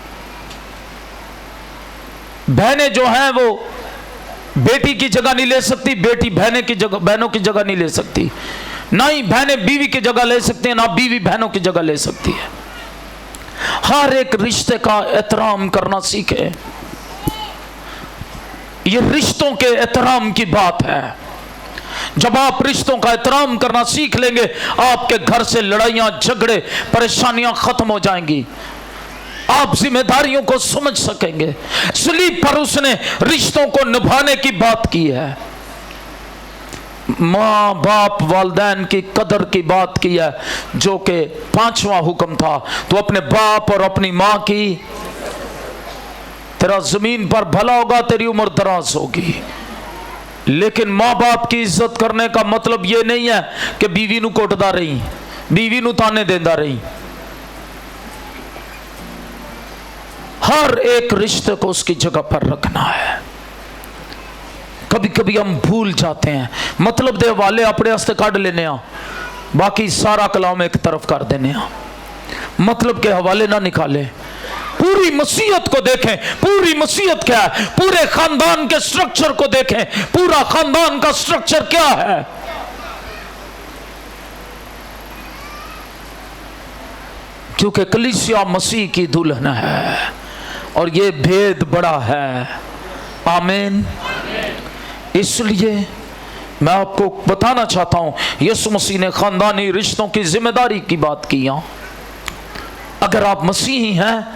बहनें जो हैं वो बेटी की जगह नहीं ले सकती, बेटी बहनों की जगह नहीं ले सकती। ना ही बहनें बीवी की जगह ले सकती हैं, ना बीवी बहनों की जगह ले सकती है। हर एक रिश्ते का एहतराम करना सीखे। ये रिश्तों के एहतराम की बात है। जब आप रिश्तों का एहतराम करना सीख लेंगे, आपके घर से लड़ाइयां, झगड़े, परेशानियां खत्म हो जाएंगी। आप जिम्मेदारियों को समझ सकेंगे। सलीब पर उसने रिश्तों को निभाने की बात की है। माँ बाप वालिदैन की कदर की बात की है, जो कि 5वां हुक्म था। तो अपने बाप और अपनी माँ की, तेरा जमीन पर भला होगा, तेरी उम्र दराज होगी। लेकिन माँ बाप की इज्जत करने का मतलब यह नहीं है कि बीवी नू कोटदा रही, बीवी नू ताने देंदा रही। हर एक रिश्ते को उसकी जगह पर रखना है। कभी कभी हम भूल जाते हैं, मतलब दे वाले अपने हस्ते काट लेने, बाकी सारा कलाम एक तरफ कर देने, मतलब के हवाले ना निकाले। पूरी मसीहत को देखें, पूरी मसीहत क्या है, पूरे खानदान के स्ट्रक्चर को देखें, पूरा खानदान का स्ट्रक्चर क्या है। क्योंकि कलीसिया मसीह की दुल्हन है और ये भेद बड़ा है। आमीन। इसलिए मैं आपको बताना चाहता हूं, यीशु मसीह ने खानदानी रिश्तों की जिम्मेदारी की बात की। अगर आप मसीही हैं,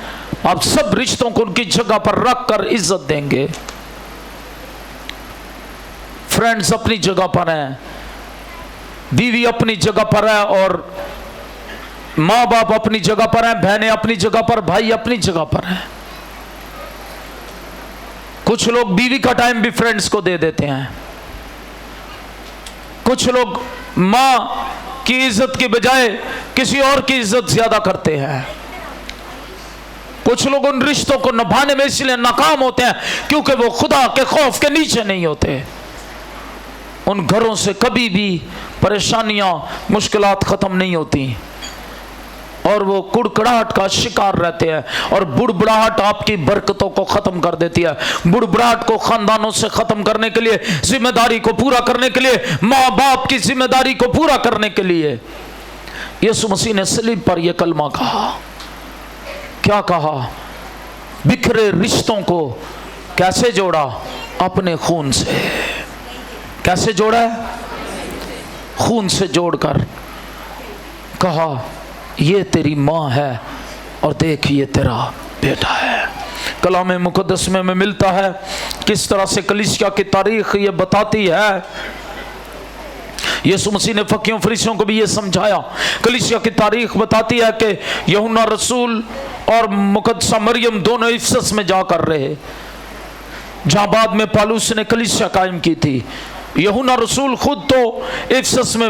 आप सब रिश्तों को उनकी जगह पर रखकर इज्जत देंगे। फ्रेंड्स अपनी जगह पर हैं, बीवी अपनी जगह पर है, और माँ बाप अपनी जगह पर हैं, बहनें अपनी जगह पर, भाई अपनी जगह पर हैं। कुछ लोग बीवी का टाइम भी फ्रेंड्स को दे देते हैं। कुछ लोग माँ की इज्जत की बजाय किसी और की इज्जत ज्यादा करते हैं। कुछ लोग उन रिश्तों को निभाने में इसलिए नाकाम होते हैं क्योंकि वो खुदा के खौफ के नीचे नहीं होते। उन घरों से कभी भी परेशानियां, मुश्किलात खत्म नहीं होती और वो कुड़कड़ाहट का शिकार रहते हैं। और बुड़बुड़ाहट आपकी बरकतों को खत्म कर देती है। बुड़बुड़ाहट को खानदानों से खत्म करने के लिए, जिम्मेदारी को पूरा करने के लिए, माँ बाप की जिम्मेदारी को पूरा करने के लिए यीशु मसीह ने सलीब पर यह कलमा कहा। क्या कहा? बिखरे रिश्तों को कैसे जोड़ा? अपने खून से। कैसे जोड़ा है? खून से जोड़कर कहा, ये तेरी माँ है और देख ये तेरा बेटा है। कलाम मुकद्दस में मिलता है किस तरह से कलीसिया की तारीख ये बताती है। यीशु मसीह ने फकीयों फरीसियों को भी ये समझाया। कलीसिया की तारीख बताती है कि यूहन्ना रसूल और मुकद्दसा मरियम दोनों इफिसस में जाकर रहे, जहां बाद में पौलुस ने कलीसिया कायम की थी। यूहन्ना रसूल खुद तो इफिसस में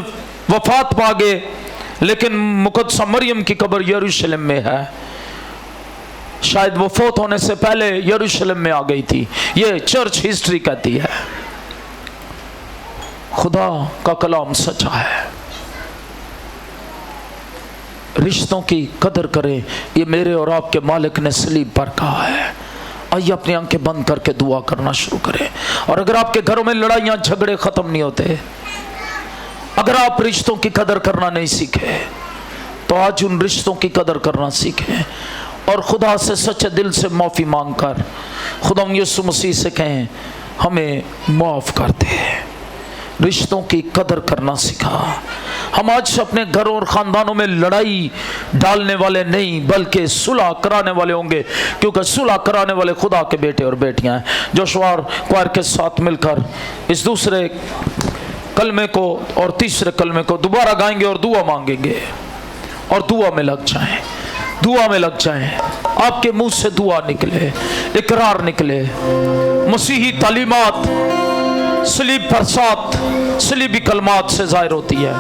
वफात पा गए, लेकिन मुकद्दसा मरियम की कब्र यरूशलेम में है। शायद वो फौत होने से पहले यरूशलेम में आ गई थी। ये चर्च हिस्ट्री कहती है। खुदा का कलाम सच्चा है। रिश्तों की कदर करें, ये मेरे और आपके मालिक ने सलीब पर कहा है। आइए अपनी आंखें बंद करके दुआ करना शुरू करें। और अगर आपके घरों में लड़ाइयां झगड़े खत्म नहीं होते, अगर आप रिश्तों की कदर करना नहीं सीखे, तो आज उन रिश्तों की कदर करना सीखें और खुदा से सच्चे दिल से माफ़ी मांगकर खुदा यीशु मसीह से कहें, हमें माफ़ कर दे। रिश्तों की कदर करना सीखा। हम आज से अपने घरों और ख़ानदानों में लड़ाई डालने वाले नहीं, बल्कि सुलह कराने वाले होंगे, क्योंकि सुलह कराने वाले खुदा के बेटे और बेटियां हैं। जोशुआ क्वायर के साथ मिलकर इस दूसरे कलमे को और तीसरे कलमे को दोबारा गाएंगे और दुआ मांगेंगे और दुआ में लग जाएं। दुआ में लग जाएं। आपके मुंह से दुआ निकले, इकरार निकले। मसीही तालीमात सलीब पर साथ सलीबी कलमात से जाहिर होती है।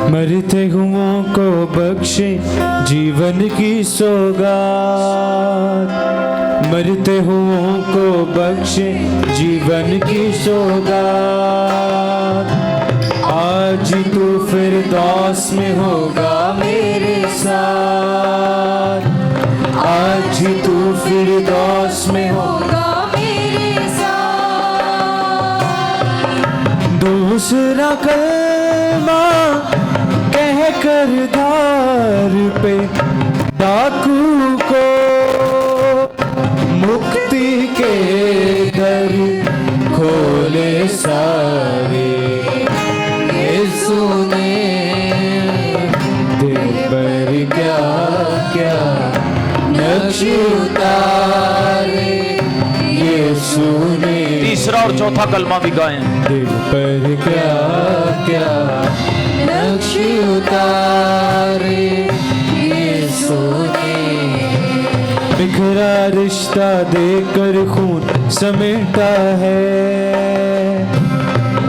मरते हुओं को बख्शे जीवन की सौगात, मरते हुओं को बख्शे जीवन की सौगात। आज तू फिरदौस में होगा मेरे साथ, आज तू फिरदौस में होगा मेरे साथ। दूसरा कलमा कह कर दार पे डाकू को मुक्ति के दर खोले सारे। यीशु ने दिल पर क्या क्या नक्श उतारे। यीशु ने तीसरा और चौथा कलमा भी गाएं। दिल पर क्या क्या नक्श उतारे। यीशु ने बिखरा रिश्ता देकर खून समेटा है,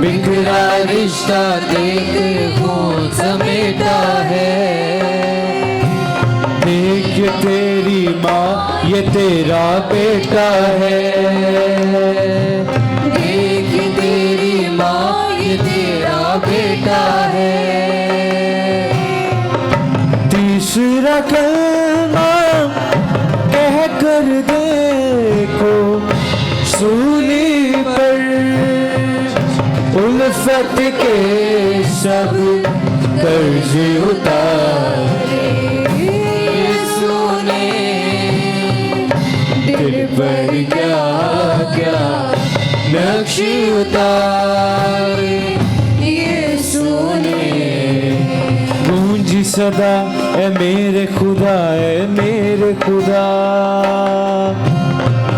बिखरा रिश्ता देकर खून समेटा है। देख ये तेरी माँ ये तेरा बेटा है, देख ये तेरी माँ ये तेरा बेटा है। तीसरा कलमा कह कर देखो सूली पर उल्फत के सब कर्ज उतारे। यीशु ने दिल पर क्या क्या नक्श उतारे। यीशु ने गूंजी सदा ए मेरे खुदा ए मेरे खुदा,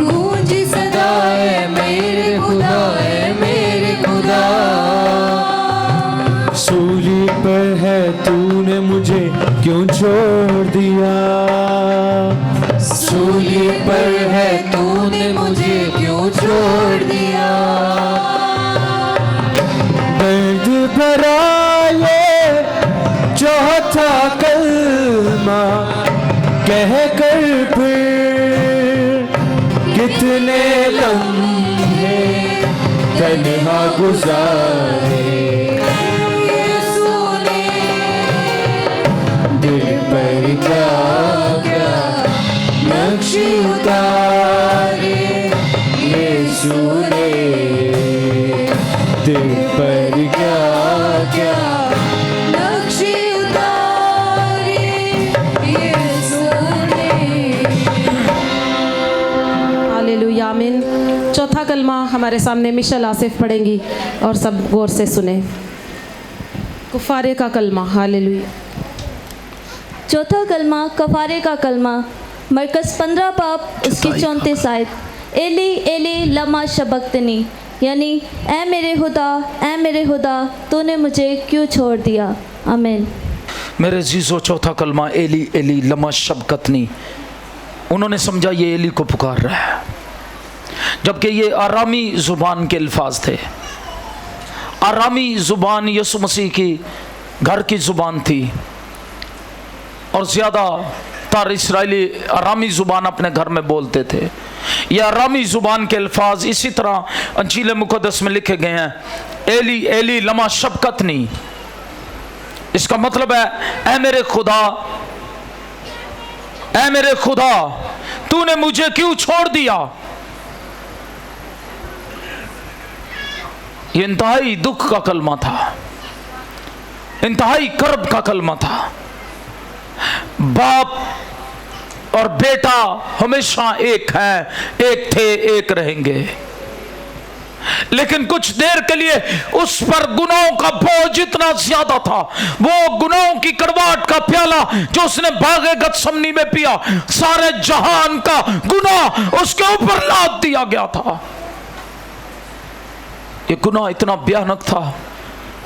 गूंजी सदा ए मेरे खुदा ए मेरे खुदा। सूली पर है तूने मुझे क्यों छोड़ दिया, सूली पर है तूने मुझे क्यों छोड़ दिया। दर्द भरा ये चौथा कलमा कह कर फिर कितने लम्हे तन्हा गुजारे। यीशु ने दिल पर क्या क्या नक्श उतारे। यीशु ने दिल पर क्या क्या नक्श उतारे। यीशु ने। हालेलुया आमीन। चौथा कलमा हमारे सामने मिशेल आसिफ पढ़ेंगी और सब गौर से सुने। कुफारे का कलमा। हालेलुया। चौथा कलमा कफारे का कलमा मरकस 15 बाब उसकी 34 आयत। एली एली लमा शबक्तनी, यानी ऐ मेरे खुदा तूने मुझे क्यों छोड़ दिया। आमीन। मेरे जीजो चौथा कलमा एली एली लमा शबकतनी, उन्होंने समझा ये एली को पुकार रहा है, जबकि ये आरामी ज़ुबान के अल्फाज थे। आरामी ज़ुबान यीशु मसीह की घर की ज़ुबान थी और ज़्यादातर इस्राएली आरामी ज़ुबान अपने घर में बोलते थे। ये आरामी ज़ुबान के अल्फाज इसी तरह अंजील मुक़द्दस में लिखे गए हैं, एली एली लमा शबकतनी। इसका मतलब है ऐ मेरे खुदा तूने मुझे क्यों छोड़ दिया। ये इंतहाई दुख का कलमा था, इंतहाई कर्ब का कलमा था। बाप और बेटा हमेशा एक हैं, एक थे, एक रहेंगे, लेकिन कुछ देर के लिए उस पर गुनाहों का बोझ इतना ज्यादा था, वो गुनाहों की कड़वाहट का प्याला जो उसने बागे गतसमनी में पिया, सारे जहान का गुनाह उसके ऊपर लाद दिया गया था। ये गुनाह इतना भयानक था,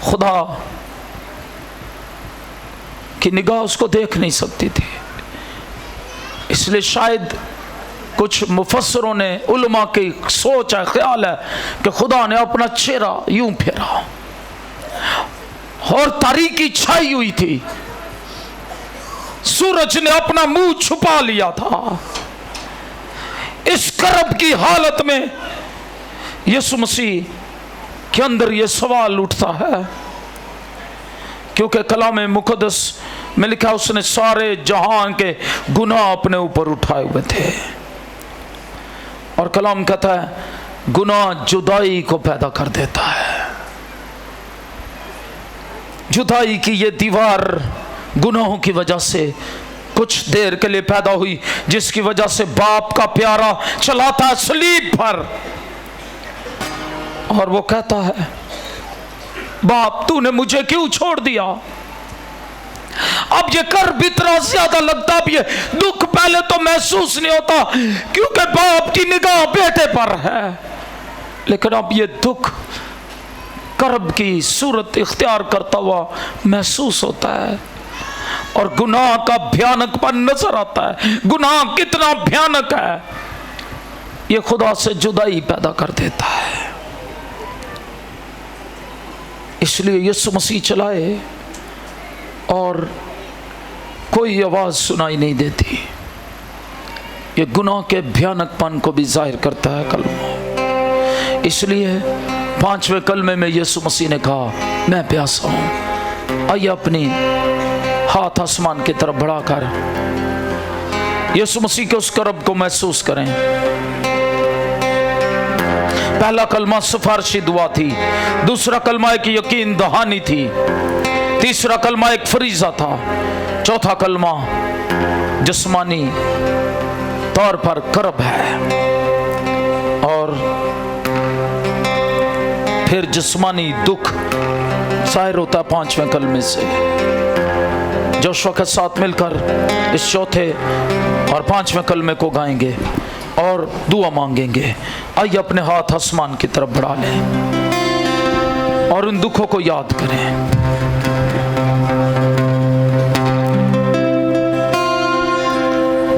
खुदा की निगाह उसको देख नहीं सकती थी। इसलिए शायद कुछ मुफस्सरों ने, उलमा की सोच है, ख्याल है कि खुदा ने अपना चेहरा यूं फेरा और तारीकी छाई हुई थी, सूरज ने अपना मुंह छुपा लिया था। इस कर्ब की हालत में यीशु मसीह के अंदर ये सवाल उठता है, क्योंकि कलाम मुक़द्दस में लिखा उसने सारे जहां के गुनाह अपने ऊपर उठाए हुए थे। और कलाम कहता है गुनाह जुदाई को पैदा कर देता है। जुदाई की ये दीवार गुनाहों की वजह से कुछ देर के लिए पैदा हुई, जिसकी वजह से बाप का प्यारा चला था सलीब पर, और वो कहता है बाप तूने मुझे क्यों छोड़ दिया। अब ये कर्ब इतना ज्यादा लगता, अब ये दुख पहले तो महसूस नहीं होता क्योंकि बाप की निगाह बेटे पर है, लेकिन अब ये दुख कर्ब की सूरत इख्तियार करता हुआ महसूस होता है और गुनाह का भयानकपन नजर आता है। गुनाह कितना भयानक है, ये खुदा से जुदाई पैदा कर देता है। इसलिए यीशु मसीह चलाए और कोई आवाज सुनाई नहीं देती। ये गुनाह के भयानकपन को भी जाहिर करता है कलमा। इसलिए 5वें कलमे में यीशु मसीह ने कहा मैं प्यासा हूं। आइए अपनी हाथ आसमान की तरफ बढ़ाकर यीशु मसीह के उस कर्ब को महसूस करें। पहला कलमा सिफारिशी दुआ थी, दूसरा कलमा एक यकीन दहानी थी, तीसरा कलमा एक फरीजा था, चौथा कलमा जिस्मानी तौर पर कर्ब है, और फिर जिस्मानी दुख जाहिर होता है 5वें कलमे से। जोशुआ के साथ मिलकर इस चौथे और 5वें कलमे को गाएंगे और दुआ मांगेंगे। आइए अपने हाथ आसमान की तरफ बढ़ा लें और उन दुखों को याद करें।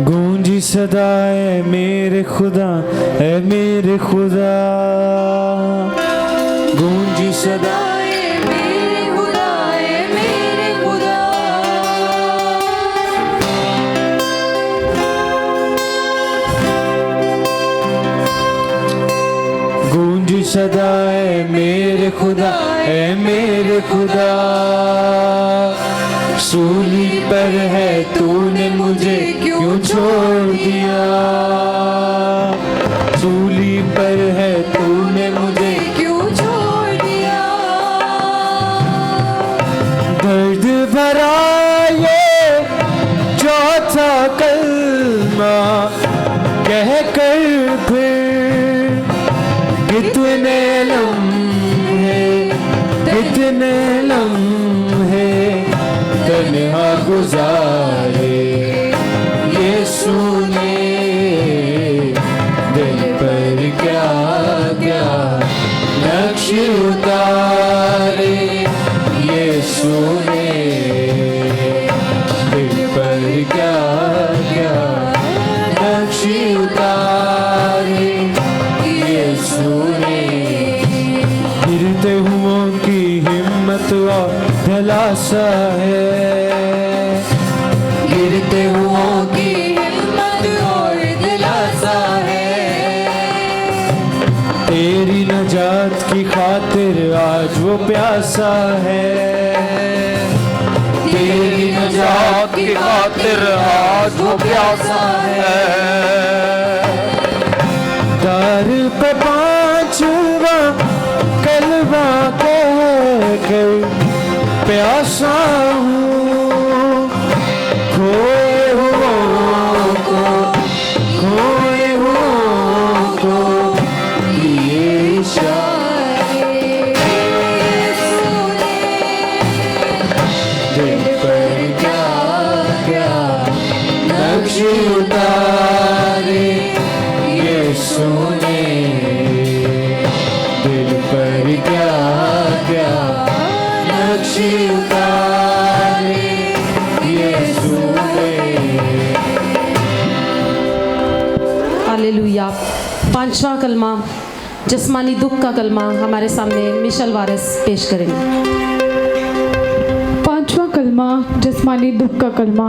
गूंजी सदाए मेरे खुदा, ऐ मेरे खुदा, गूंजी सदाए मेरे खुदा, मेरे खुदा। गूंजी सदाए मेरे खुदा, ऐ मेरे खुदा, सूली पर है तूने मुझे क्यों छोड़ दिया, सूली पर है तूने मुझे क्यों छोड़ दिया। दर्द भरा ये चौथा कलमा कह कर फिर कितने लम्हे तन्हा गुजारे यीशु ने दिल पर क्या क्या नक्श उतारे, यीशु ने दिल पर क्या क्या नक्श उतारे, यीशु ने गिरते हुओं की हिम्मत और दिलासा है, गिरते हुओं की हिम्मत और दिलासा है, तेरी नजात की खातिर आज वो प्यासा है, तेरी नजात की खातिर आज वो प्यासा है। दर पे 5वां कलमा कह कर प्यासा हूँ, खोए हुओं को ये इशारे, दिल पर क्या क्या नक्श उतारे, यीशु ने दिल पर क्या क्या नक्श उतारे, यीशु ने। हालेलुया। 5वां कलमा जिस्मानी दुख का कलमा हमारे सामने मिशेल वारिस पेश करेंगे। 5वां कलमा जिस्मानी दुख का कलमा,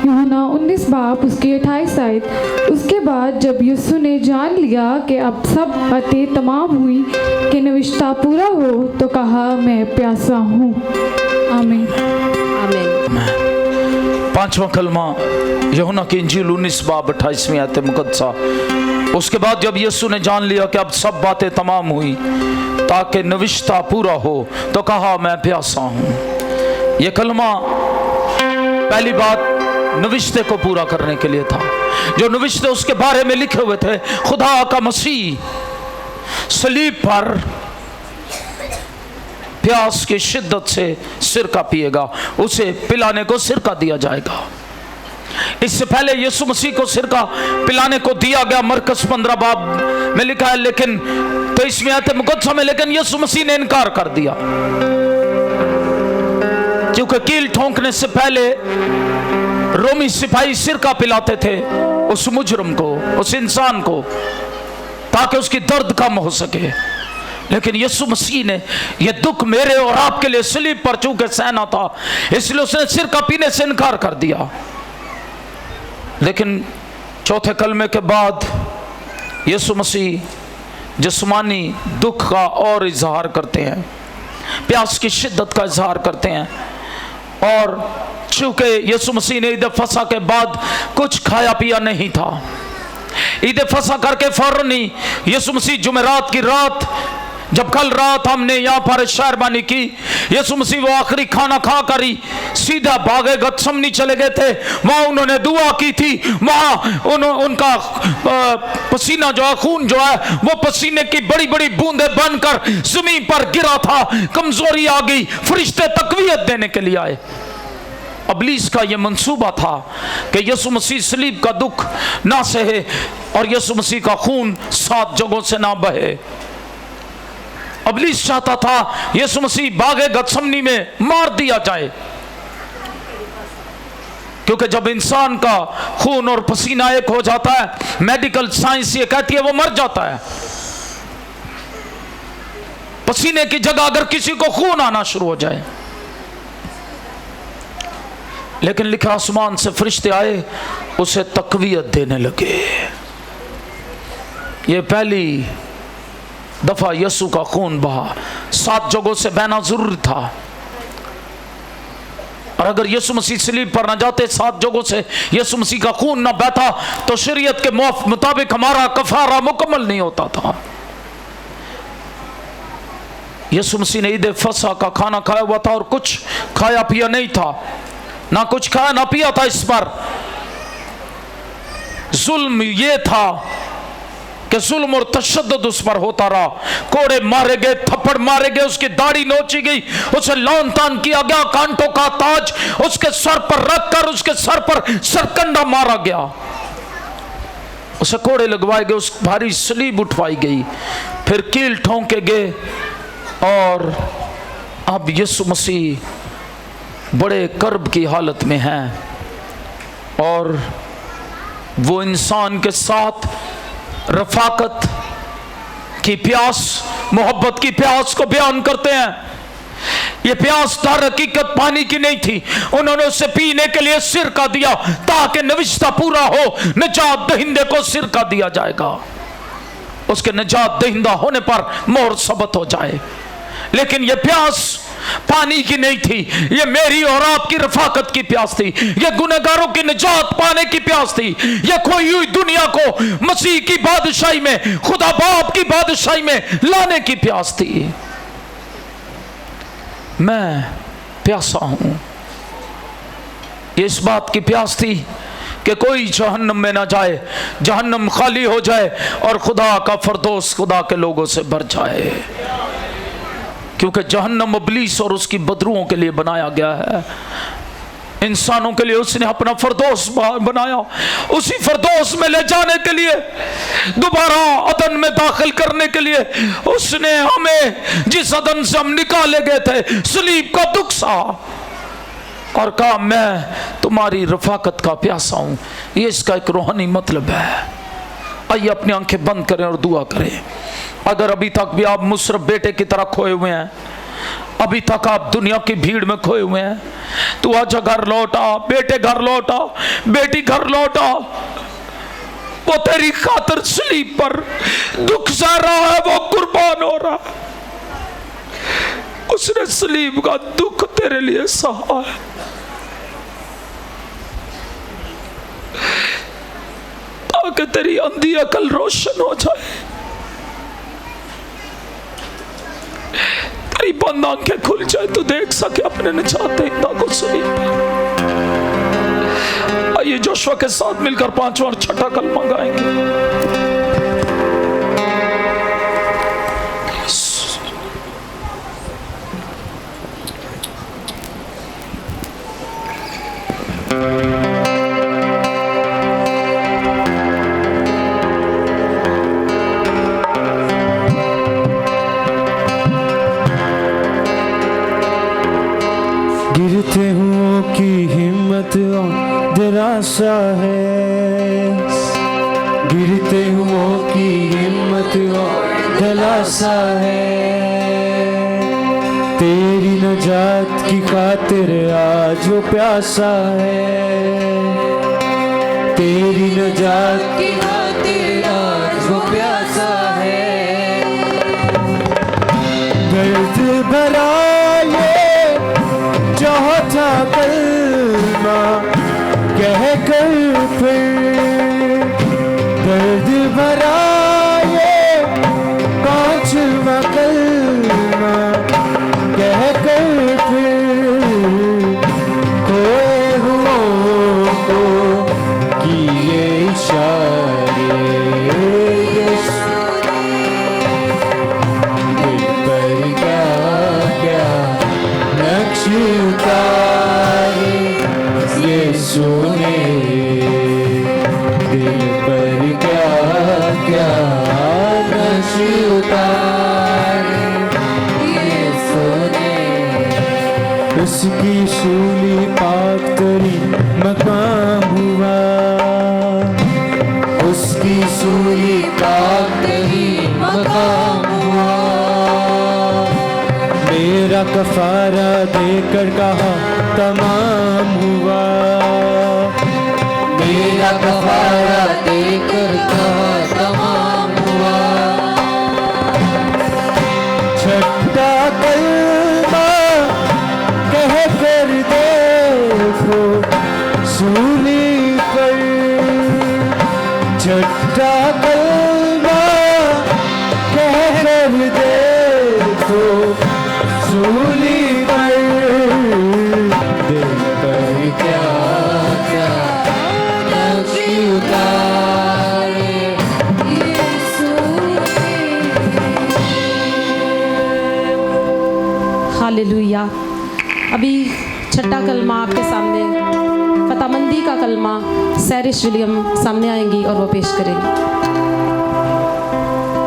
यूहन्ना 19 बाब उसकी 28 आयत। उसके बाद जब यीशु ने जान लिया कि अब सब बातें तमाम हुई, कि नविश्ता पूरा हो, तो कहा, मैं प्यासा हूँ। आमीन। पांचवा कलमा यूहन्ना की इंजील 19 बाब 28वीं आयत मुकद्दसा। उसके बाद जब यीशु ने जान लिया कि अब सब बातें तमाम हुई ताकि नविश्ता पूरा हो, तो कहा, मैं प्यासा हूँ। ये कलमा पहली बात नविश्ते को पूरा करने के लिए था। जो नविश्ते उसके बारे में लिखे हुए थे, खुदा का मसीह सलीब पर प्यास की शिद्दत से सिरका पिएगा, उसे पिलाने को सिरका दिया जाएगा। इससे पहले यीशु मसीह को सिरका पिलाने को दिया गया, मरकस 15 बाब में लिखा है, लेकिन 23वीं आयत मुकद्दसा में, लेकिन यीशु मसीह ने इनकार कर दिया, क्योंकि कील ठोंकने से पहले रोमी सिपाही सिरका पिलाते थे उस मुजरम को, उस इंसान को, ताकि उसकी दर्द कम हो सके। लेकिन यीशु मसीह ने यह दुख मेरे और आपके लिए सलीब पर चूंकि सहना था, इसलिए उसने सिरका पीने से इनकार कर दिया। लेकिन चौथे कलमे के बाद यीशु मसीह जिस्मानी दुख का और इजहार करते हैं, प्यास की शिद्दत का इजहार करते हैं। और चूंकि यीशु मसीह ने ईद फसह के बाद कुछ खाया पिया नहीं था, ईद फसह करके फौरन ही यीशु मसीह जुमेरात की रात, जब कल रात हमने यहाँ पर शहरबानी की, यीशु मसीह वो आखिरी खाना खा कर ही सीधा भागे गतसमनी चले गए थे। वहाँ उन्होंने दुआ की थी, वहाँ उनका पसीना जो है, खून जो है, वो पसीने की बड़ी बड़ी बूंदें बनकर जमीन पर गिरा था। कमजोरी आ गई, फरिश्ते तकवीयत देने के लिए आए। इब्लीस का यह मंसूबा था कि यीशु मसीह सलीब का दुख ना सहे और यीशु मसीह का खून 7 जगहों से ना बहे। इब्लीस चाहता था यीशु मसीह बागे गतसमनी में मार दिया जाए, क्योंकि जब इंसान का खून और पसीना एक हो जाता है, मेडिकल साइंस ये कहती है वो मर जाता है। पसीने की जगह अगर किसी को खून आना शुरू हो जाए, लेकिन लिखा आसमान से फरिश्ते आए, उसे तकवीयत देने लगे। ये पहली दफा यीशु का खून बहा, 7 जगहों से बहना जरूरी था। और अगर यीशु मसीह सलीब पर न जाते, 7 जगहों से यीशु मसीह का खून न बहता, तो शरीयत के मुताबिक हमारा कफारा मुकम्मल नहीं होता था। यीशु मसीह ने ईद फसह का खाना खाया हुआ था और कुछ खाया पिया नहीं था, ना कुछ खाया ना पिया था। इस पर जुल्म ये था कि जुल्म और तशद्दुद उस पर होता रहा। कोड़े मारे गए, थप्पड़ मारे गए, उसकी दाढ़ी नोची गई, उसे लौन तान किया गया, कांटों का ताज उसके सर पर रखकर उसके सर पर सरकंडा मारा गया, उसे कोड़े लगवाए गए, उस भारी सलीब उठवाई गई, फिर कील ठोंके गए। और अब यीशु मसीह बड़े कर्ब की हालत में हैं और वो इंसान के साथ रफाकत की प्यास, मोहब्बत की प्यास को बयान करते हैं। ये प्यास दर हकीकत पानी की नहीं थी, उन्होंने उसे पीने के लिए सिरका दिया ताकि नविश्ता पूरा हो। निजात दहिंदे को सिरका दिया जाएगा, उसके निजात दहिंदा होने पर मोहर सबत हो जाए। लेकिन यह प्यास पानी की नहीं थी, ये मेरी और आपकी रफाकत की प्यास थी, ये गुनहगारों की निजात पाने की प्यास थी, ये खोई हुई दुनिया को मसीह की बादशाही में, खुदा बाप की बादशाही में लाने की प्यास थी। मैं प्यासा हूं, ये इस बात की प्यास थी कि कोई जहन्नम में ना जाए, जहन्नम खाली हो जाए और खुदा का फरदौस खुदा के लोगों से भर जाए, क्योंकि जहन्नम इब्लीस और उसकी बदरुओं के लिए बनाया गया है। इंसानों के लिए उसने अपना फरदौस बनाया, उसी फरदौस में ले जाने के लिए, दोबारा अदन में दाखिल करने के लिए उसने हमें, जिस अदन से हम निकाले गए थे, सलीब का दुख सहा और कहा मैं तुम्हारी रफाकत का प्यासा हूं। ये इसका एक रूहानी मतलब है। आइए अपनी आंखें बंद करें और दुआ करें। अगर अभी तक भी आप मुसरफ बेटे की तरह खोए हुए हैं, अभी तक आप दुनिया की भीड़ में खोए हुए हैं। तू आजा घर लौट आ, बेटे घर लौट आ, बेटी घर लौट आ। वो तेरी खातिर सलीब पर दुख सह रहा है, वो कुर्बान हो रहा है। उसने सलीब का दुख तेरे लिए सहा है। ताकि तेरी अंधी अकल रोशन हो जाए, तेरी बंद आंखें खुल जाए, तू देख सके अपने निजाते को सलीब पर। आइए जोशुआ के साथ मिलकर 5वां और 6ठा कलमा गाएंगे। गिरते हुओं की हिम्मत और दिलासा है, गिरते हुओं की हिम्मत और दिलासा है। तेरी नजात की खातिर आज वो प्यासा है, तेरी नजात की खातिर आज वो प्यासा है। दर्द भरा चौथा कलमा कह कर फिर, दर्द भरा ये 5वां कलमा कह कर फिर, खोए हुओं को किए इशारे, दिल पर क्या क्या नक्श उतारे यीशु ने, दिल पर क्या क्या नक्श उतारे यीशु ने। उसकी सूली पाक तरीन मकाम हुआ, उसकी सूली पाक तरीन मकाम हुआ। मेरा कफारा देकर कहा तमाम हुआ, मेरा कफारा देकर कहा तमाम हुआ। छठा कलमा कह कर देखो सूली पर, छठा कलमा कह कर देखो सूली पर, दिल पर क्या क्या नक्श उतारे यीशु ने। हालेलुया। अभी 6ठा कलमा आपके सामने, फतामंदी का कलमा सैरिश विलियम सामने आएंगी और वो पेश करेंगी।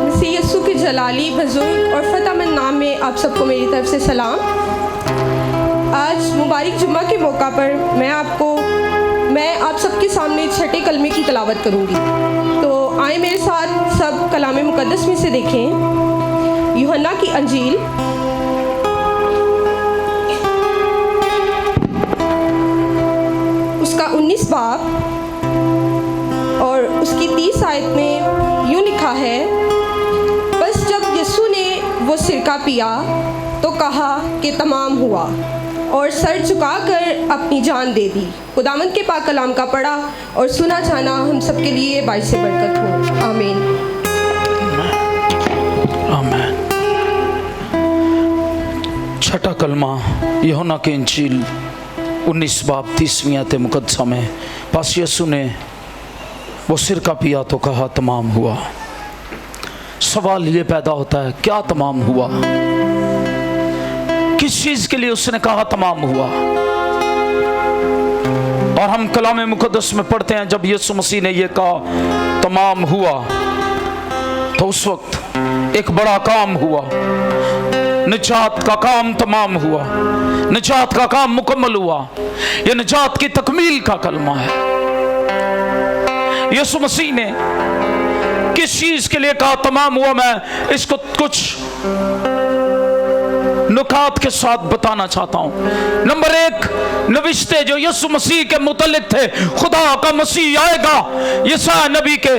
मसीह यीशु के जलाली, बुजुर्ग और फतामंद नाम में आप सबको मेरी तरफ से सलाम। आज मुबारक जुम्मा के मौका पर मैं आप सबके सामने 6ठे कलमे की तिलावत करूंगी। तो आए मेरे साथ सब कलाम मुकद्दस में से देखें। यूहन्ना की अंजील उसका 19 बाब और उसकी 30 आयत में यूँ लिखा है, बस जब यीशु ने वो सिरका पिया तो कहा कि तमाम हुआ, और सर झुकाकर अपनी जान दे दी। खुदावंद के पाक कलाम का पढ़ा और सुना जाना हम सबके लिए बाइस बरकत हो। आमीन। आमीन। 6ठा कलमा यूहन्ना की इंजील 19 बाब 30वीं आयत मुकद्दसा में, पास यीशु ने वो सिरका पिया तो कहा तमाम हुआ। सवाल ये पैदा होता है, क्या तमाम हुआ? किस चीज के लिए उसने कहा तमाम हुआ? और हम कलाम मुकद्दस में पढ़ते हैं, जब यीशु मसीह ने ये कहा तमाम हुआ तो उस वक्त एक बड़ा काम हुआ। निजात का काम तमाम हुआ, निजात का काम मुकम्मल हुआ। यह निजात की तकमील का कलमा है। यीशु मसीह ने किस चीज के लिए कहा तमाम हुआ? मैं इसको कुछ नुकात के साथ बताना चाहता हूं। नंबर 1, नविश्ते जो यीशु मसीह के मुतल्लिक थे, खुदा का मसीह आएगा, यशायाह नबी के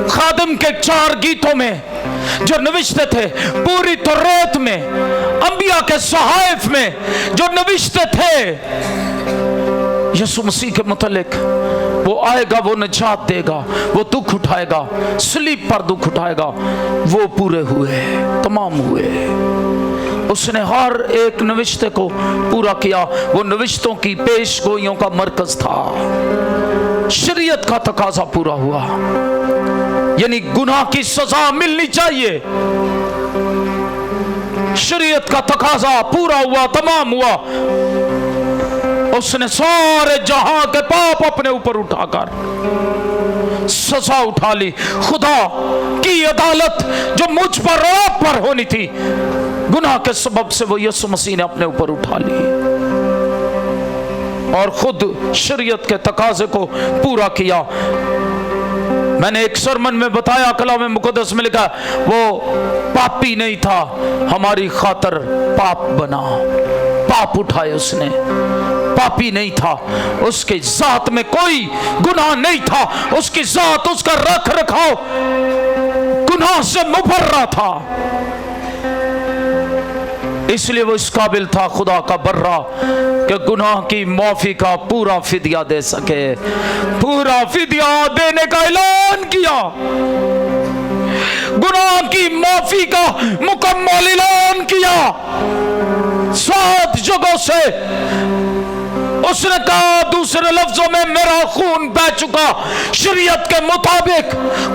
खादिम के 4 गीतों में जो नविश्ते थे, पूरी तौरात में, अंबिया के सहाइफ में जो नविश्ते थे यीशु मसीह के मुतल्लिक, वो आएगा, वो निजात देगा, वो दुख उठाएगा, सलीब पर दुख उठाएगा, वो पूरे हुए, तमाम हुए। उसने हर एक नविश्ते को पूरा किया। वो नविश्तों की पेशगोइयों का मरकज था। शरीयत का तकाजा पूरा हुआ, यानी गुनाह की सजा मिलनी चाहिए। शरीयत का तकाजा पूरा हुआ, तमाम हुआ। उसने सारे जहां के पाप अपने ऊपर उठाकर सजा उठा ली। खुदा की अदालत जो मुझ पर और आप पर होनी थी, गुनाह के सबब से वो यीशु मसीह ने अपने ऊपर उठा ली और खुद शरीयत के तकाजे को पूरा किया। मैंने एक सरमन में बताया, कलाम मुकद्दस में लिखा, वो पापी नहीं था, हमारी खातर पाप बना, पाप उठाए उसने। पापी नहीं था, उसके जात में कोई गुनाह नहीं था, उसकी जात, उसका रख रखाव गुनाह से मुबर्रा था, इसलिए वो इस काबिल था खुदा का बर्रा कि गुनाह की माफी का पूरा फिदिया दे सके। पूरा फिदिया देने का ऐलान किया, गुनाह की माफी का मुकम्मल ऐलान किया। 7 जगहों से उसने कहा, दूसरे लफ्जों में, मेरा खून बह चुका। शरीयत के मुताबिक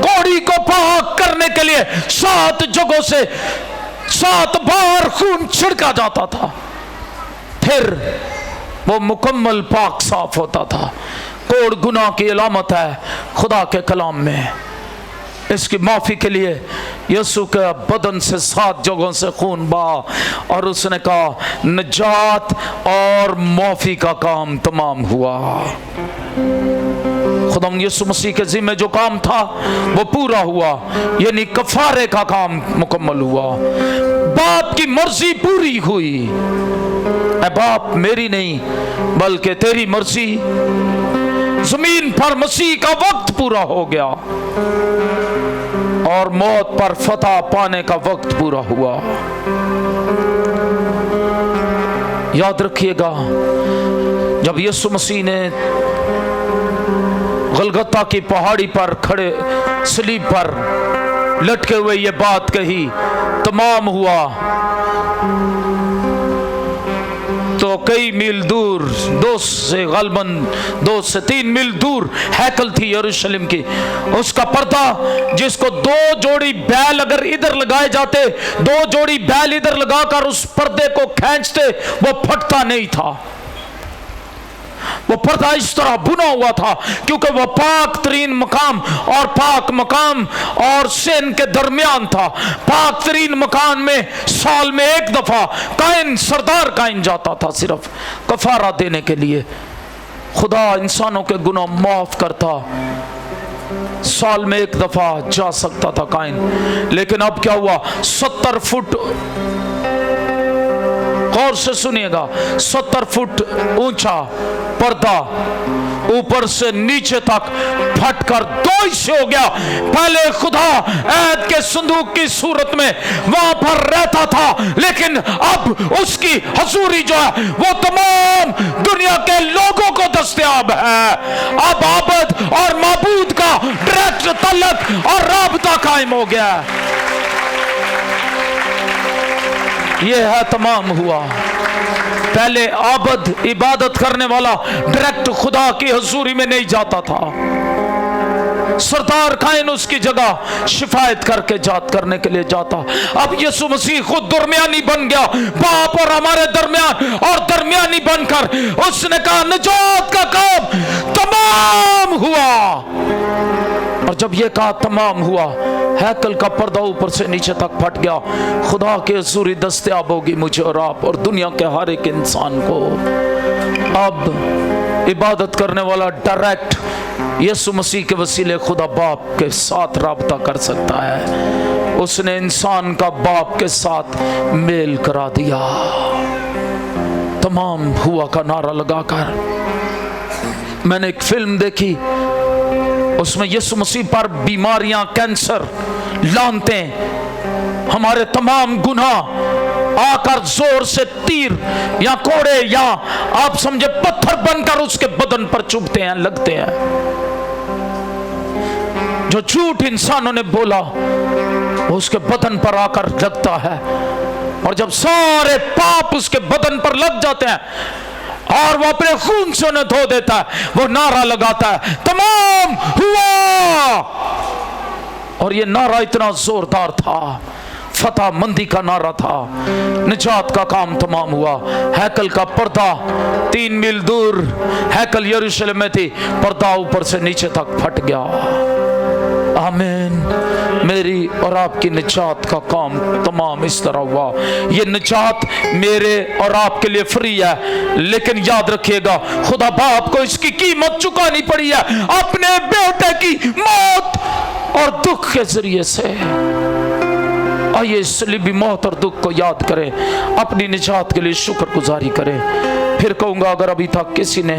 कोड़ी को पाक करने के लिए 7 जगहों से 7 बार खून छिड़का जाता था, फिर वो मुकम्मल पाक साफ होता था। कोड़ गुनाह की अलामत है खुदा के कलाम में। इसकी माफी के लिए यीशु के बदन से 7 जगहों से खून बहा और उसने कहा, निजात और माफी का काम तमाम हुआ। खुदाम यीशु मसीह के ज़िम्मे जो काम था वो पूरा हुआ, यानी कफारे का काम मुकम्मल हुआ। बाप की मर्जी पूरी हुई। ऐ बाप, मेरी नहीं बल्कि तेरी मर्जी। जमीन पर मसीह का वक्त पूरा हो गया और मौत पर फतह पाने का वक्त पूरा हुआ। याद रखिएगा, जब यीशु मसीह ने गलगता की पहाड़ी पर खड़े सलीब पर लटके हुए ये बात कही, तमाम हुआ, तो कई मील दूर, 2 से 3 मील दूर हैकल थी यरूशलेम की। उसका पर्दा, जिसको 2 जोड़ी बैल अगर इधर लगाए जाते, 2 जोड़ी बैल इधर लगाकर उस पर्दे को खींचते, वो फटता नहीं था। वो पर्दा इस तरह बुना हुआ था क्योंकि वो पाक तरीन मकाम और पाक मकाम और सेन के दरमियान था। पाक तरीन मकान में साल में 1 दफा काइन, सरदार काइन जाता था सिर्फ कफारा देने के लिए। खुदा इंसानों के गुनाह माफ करता, साल में 1 दफा जा सकता था काइन। लेकिन अब क्या हुआ, 70 फुट, गौर से सुनिएगा, 70 फुट ऊंचा पर्दा ऊपर से नीचे तक फटकर 2 हिस्से हो गया। पहले खुदा ऐद के संदूक की सूरत में वहां पर रहता था, लेकिन अब उसकी हजूरी जो है वो तमाम दुनिया के लोगों को दस्तयाब है। अब आबद और माबूद का डायरेक्ट तल्लुक और राबता कायम हो गया। ये है तमाम हुआ। पहले आबद, इबादत करने वाला, डायरेक्ट खुदा की हजूरी में नहीं जाता था। सरदार काइन उसकी जगह शिफायत करके जात करने के लिए जाता। अब यीशु मसीह खुद दरमियानी बन गया, बाप और हमारे दरमियान, और दरमियानी बनकर उसने कहा, निजात का काम तमाम हुआ। और जब ये कहा तमाम हुआ, हैकल का पर्दा ऊपर से नीचे तक फट गया। खुदा के हजूरी दस्तयाब होगी मुझे और आप और दुनिया के हर एक इंसान को। अब इबादत करने वाला डायरेक्ट यीशु मसीह के वसीले खुदा बाप के साथ राब्ता कर सकता है। उसने इंसान का बाप के साथ मेल करा दिया। तमाम हुआ का नारा लगाकर मैंने एक फिल्म देखी, उसमें यीशु मसीह पर बीमारियां, कैंसर, लानतें, हमारे तमाम गुनाह आकर जोर से तीर या कोड़े या आप समझे पत्थर बनकर उसके बदन पर चुभते हैं, लगते हैं। जो झूठ इंसानों ने बोला वो उसके बदन पर आकर लगता है, और जब सारे पाप उसके बदन पर लग जाते हैं और वो अपने खून से उन्हें धो देता है, वो नारा लगाता है तमाम हुआ। और ये नारा इतना जोरदार था, फतह मंदी का नारा था, निजात का काम तमाम हुआ। हैकल का पर्दा 3 मील दूर हैकल यरूशलेम में थी, पर्दा ऊपर से नीचे तक फट गया। आमीन। मेरी और आपकी निजात का काम तमाम इस तरह हुआ। ये निजात मेरे और आपके लिए फ्री है, लेकिन याद रखिएगा खुदा बाप को इसकी कीमत चुकानी पड़ी है अपने बेटे की मौत और दुख के जरिए से। आइए सलीबी मौत और दुख को याद करें, अपनी निजात के लिए शुक्रगुजारी करें। फिर कहूंगा, अगर अभी तक किसी ने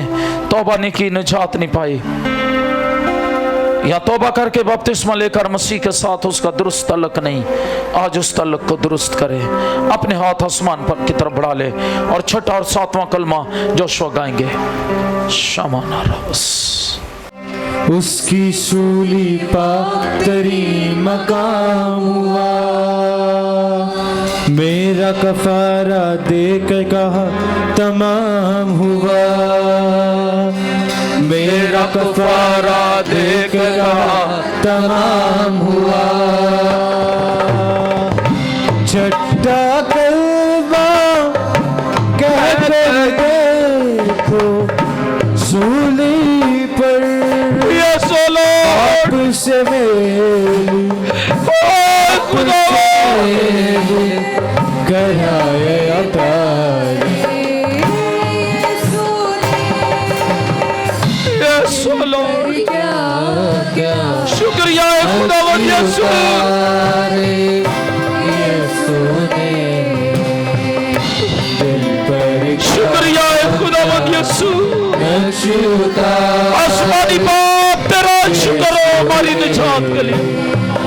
तौबा नहीं की, निजात नहीं पाई, या तौबा करके बपतिस्मा लेकर मसीह के साथ उसका दुरुस्त तल्लुक नहीं, आज उस तल्लुक को दुरुस्त करे। अपने हाथ आसमान पर की तरफ बढ़ा ले और 6वां और 7वां कलमा जोशुआ गाएंगे। शमाना रब्स। उसकी सूली पातरी मकाम हुआ, मेरा कफारा देकर कहा तमाम हुआ, मेरा कफारा देकर कहा तमाम हुआ। छठा कलमा कह कर देखो सूली पर से मेरी कराए अतार। शुक्रिया खुदावंद यीशु, शुक्रिया खुदावंद यीशु। आसमानी बाप तेरा शुक्र हो हमारी निजात के लिए।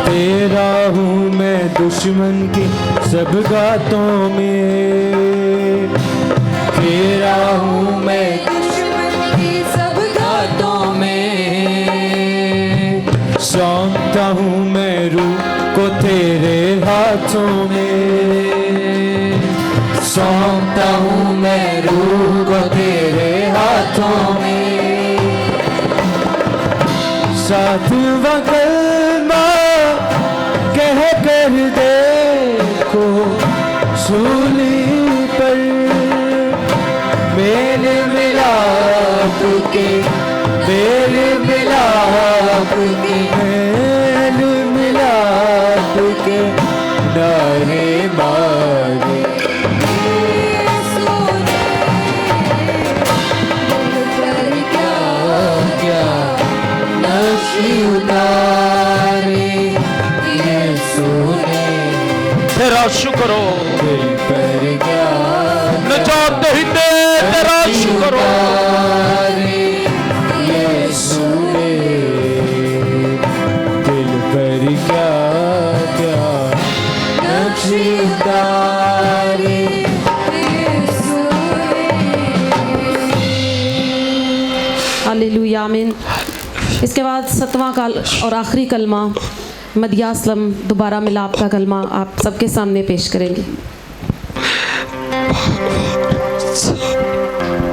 तेरा हूँ मैं दुश्मन की सब घातों में, तेरा हूँ मैं दुश्मन की सब घातों में, सौंपता हूँ मैं रूह को तेरे हाथों में, सौंपता हूँ मैं रूह को तेरे हाथों में। सातवां कलमा कह कर देखो सूली पर, मेरे मिलाप के, मेरे मिलाप के, मेरे मिलाप के नारे मारे। तेरा शुक्र हो, निजात दहिंदे तेरा शुक्र हो। दिल पर क्या क्या नक्शी उतारे। हालेलुया, आमीन। इसके बाद 7वां और आखिरी कलमा मदियासलम दोबारा मिलाप का कलमा आप सबके सामने पेश करेंगे।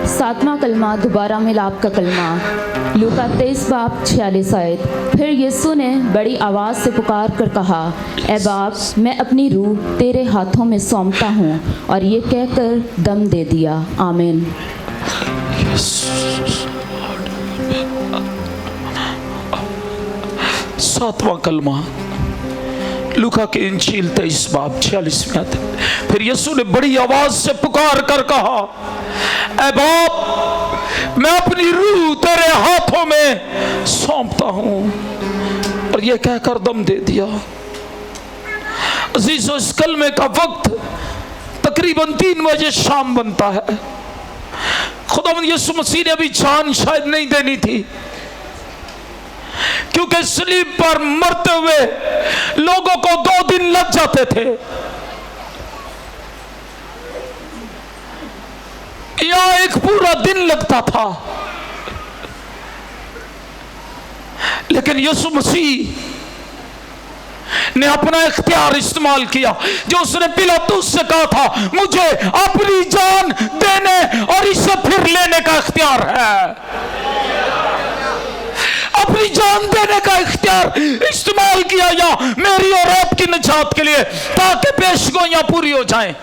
7वां कलमा दोबारा मिलाप का कलमा, लूका 23 बाब 46 आयत। फिर यीशु ने बड़ी आवाज़ से पुकार कर कहा, ए बाप, मैं अपनी रूह तेरे हाथों में सौंपता हूँ, और ये कहकर दम दे दिया। आमीन। 7वां कलमा लूका की इंजील 23 बाब 46 में आता है। फिर यीशु ने बड़ी आवाज से पुकार कर कहा, ऐ बाप, मैं अपनी रूह तेरे हाथों में सौंपता हूं। और ये कहकर दम दे दिया। अजीजों, इस कलमे का वक्त तकरीबन 3 बजे शाम बनता है। खुदावंद यीशु मसीह ने अभी जान शायद नहीं देनी थी, क्योंकि सलीब पर मरते हुए लोगों को 2 दिन लग जाते थे, या एक पूरा दिन लगता था। लेकिन यीशु मसीह ने अपना इख्तियार इस्तेमाल किया, जो उसने पिलातुस से कहा था, मुझे अपनी जान देने और इसे फिर लेने का इख्तियार है। अपनी जान देने का इख्तियार इस्तेमाल किया या मेरी और आपकी निजात के लिए, ताकि पेशगोइयां पूरी हो जाएं।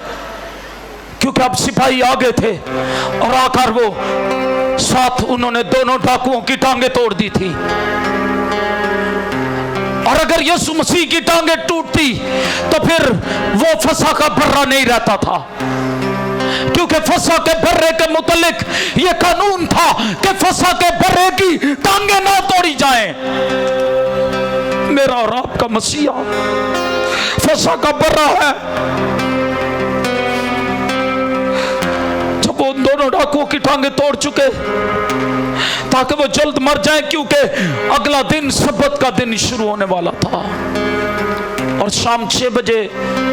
क्योंकि अब सिपाही आ गए थे और आकर वो साथ उन्होंने दोनों डाकुओं की टांगे तोड़ दी थी। और अगर यीशु मसीह की टांगे टूटती तो फिर वो फसा का बर्रा नहीं रहता था, क्योंकि फसा के बर्रे के मुतालिक ये कानून था कि फसा के बर्रे की टांगे ना तोड़ी जाएं। मेरा और आपका मसीहा फसा का बर्रा है। जब वो दोनों डाकुओं की टांगे तोड़ चुके ताकि वो जल्द मर जाए, क्योंकि अगला दिन सब्बत का दिन शुरू होने वाला था। और शाम 6 बजे,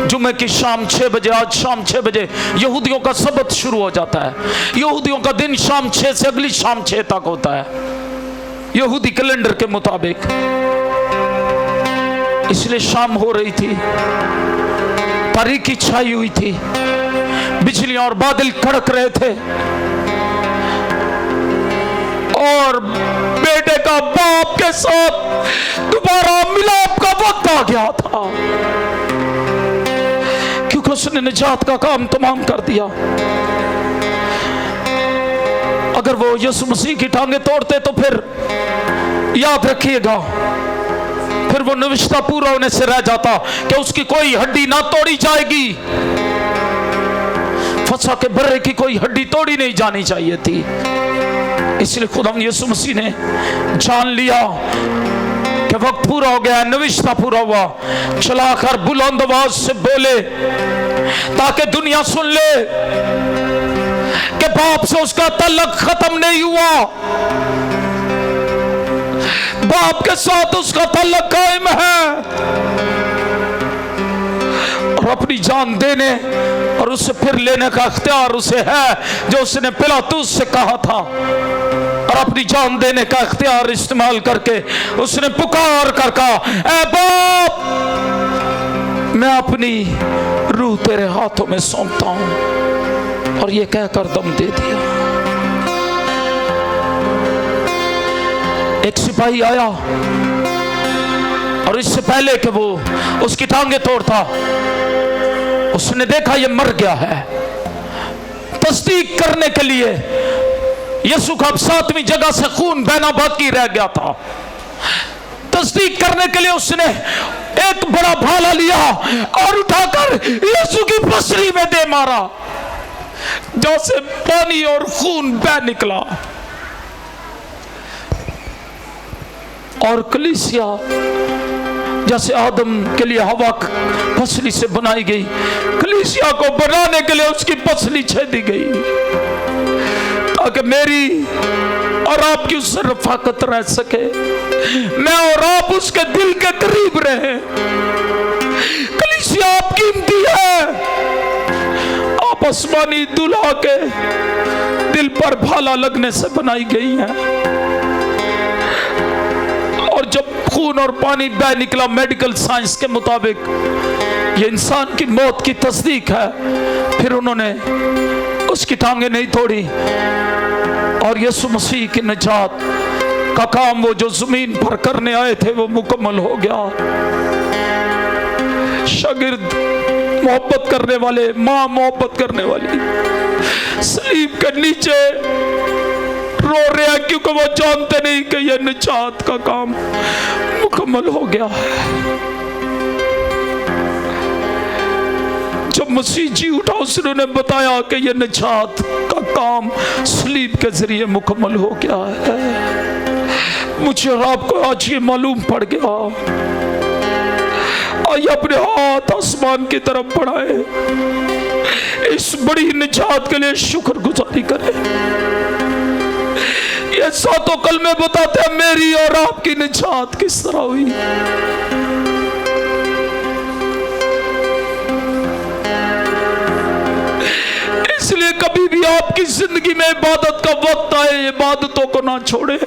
जुमे की शाम 6 बजे, आज शाम 6 बजे यहूदियों का सब्बत शुरू हो जाता है। यहूदियों का दिन शाम 6 से अगली शाम 6 तक होता है, यहूदी कैलेंडर के मुताबिक। इसलिए शाम हो रही थी, तारीकी छाई हुई थी, बिजलियां और बादल कड़क रहे थे, और बेटे का बाप के साथ दोबारा मिलाप का वक्त आ गया था, क्योंकि उसने निजात का काम तमाम कर दिया। अगर वो यीशु मसीह की टांगे तोड़ते तो फिर याद रखिएगा, फिर वो निविष्ठा पूरा होने से रह जाता कि उसकी कोई हड्डी ना तोड़ी जाएगी। फसा के बर्रे की कोई हड्डी तोड़ी नहीं जानी चाहिए थी। इसलिए खुदावंद यीशु मसीह ने जान लिया कि वक्त पूरा हो गया, निविष्ठा पूरा हुआ, चलाकर बुलंद आवाज से बोले ताकि दुनिया सुन ले कि बाप से उसका तल्लक खत्म नहीं हुआ, बाप के साथ उसका तल्लक कायम है, और अपनी जान देने और उसे फिर लेने का इख्तियार उसे है, जो उसने पिलातुस से कहा था। और अपनी जान देने का इख्तियार इस्तेमाल करके उसने पुकार कर कहा, ऐ बाप, मैं अपनी रूह तेरे हाथों में सौंपता हूं। और ये कहकर दम दे दिया। एक सिपाही आया और इससे पहले कि वो उसकी टांगे तोड़ता, उसने देखा ये मर गया है। तस्दीक करने के लिए यीशु का 7वीं जगह से खून बहना बाकी रह गया था। तस्दीक करने के लिए उसने एक बड़ा भाला लिया और उठाकर यीशु की पसली में दे मारा, जैसे पानी और खून बह निकला। और कलीसिया जैसे आदम के लिए हवा पसली से बनाई गई, कलीसिया को बनाने के लिए उसकी पसली छेदी गई, ताकि मेरी और आपकी उससे रफाकत रह सके, मैं और आप उसके दिल के करीब रहे। कलीसिया आप कीमती है, आप आसमानी दुल्हा के दिल पर भाला लगने से बनाई गई है। और जब खून और पानी बह निकला, मेडिकल साइंस के मुताबिक ये इंसान की मौत की तस्दीक है। फिर उन्होंने उसकी टांगे नहीं तोड़ी और यीशु मसीह की निजात का काम वो जो जमीन पर करने आए थे वो मुकम्मल हो गया। शागिर्द मोहब्बत करने वाले, माँ मोहब्बत करने वाली सलीब के नीचे रो रहे हैं, क्योंकि वो जानते नहीं कि यह निजात का काम मुकम्मल हो गया है। जब मसीह जी उठा, उसने बताया कि ये निजात का काम सलीब के जरिए मुकम्मल हो गया है। मुझे और आपको आज ये मालूम पड़ गया। आइए अपने हाथ आसमान की तरफ बढ़ाए, इस बड़ी निजात के लिए शुक्र गुजारी करें। ये सातों कलमे बताते हैं मेरी और आपकी निजात किस तरह हुई। इसलिए कभी भी आपकी जिंदगी में इबादत का वक्त आए, इबादतों को ना छोड़े,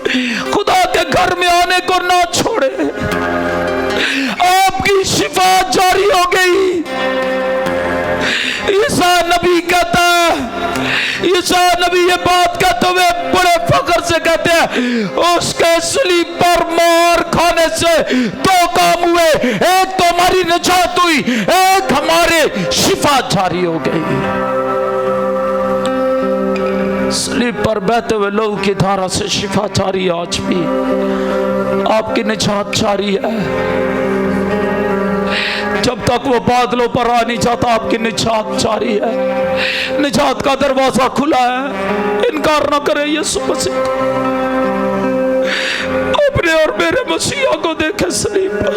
खुदा के घर में आने को ना छोड़े। आपकी शिफा जारी हो गई। ईसा नबी कहता है, ईसा नबी ये बात कहते हुए बड़े फख्र से कहते हैं, उसके सलीब पर मार खाने से दो काम हुए, एक तो हमारी निजात हुई, एक हमारे शिफा जारी हो गई। सलीब पर बहते हुए लहू की धारा से शिफा जारी है। आज भी आपकी निजात जारी है। जब तक वो बादलों पर आ नहीं जाता, आपकी निजात जारी है। निजात का दरवाजा खुला है, इनकार ना करें यीशु मसीह को। अपने और मेरे मसीहा को देखें सलीब पर।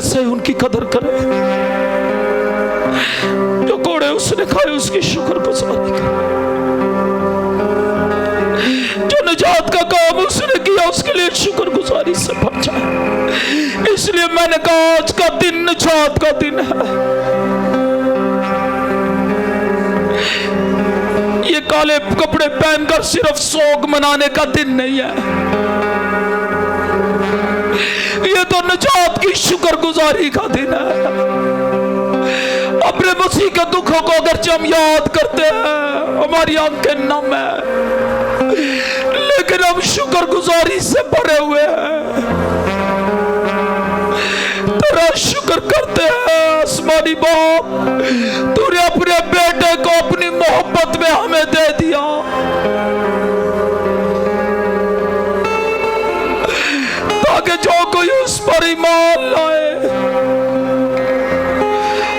से उनकी कदर करें, जो कोड़े उसने खाए उसकी शुक्र गुजारी करें, जो निजात का काम उसने किया उसके लिए शुक्र गुजारी से भर जाए। इसलिए मैंने कहा आज का दिन निजात का दिन है। ये काले कपड़े पहनकर सिर्फ सोग मनाने का दिन नहीं है, ये तो निजात की शुक्रगुजारी का दिन है। अपने मसीह के दुखों को अगर हम याद करते हैं, हमारी आंखें नम है, लेकिन हम शुक्रगुजारी से भरे हुए हैं। तेरा शुक्र करते हैं आसमानी बाप, तूने अपने बेटे को अपनी मोहब्बत में हमें दे दिया। ताकि जो कोई उस पर ईमान लाए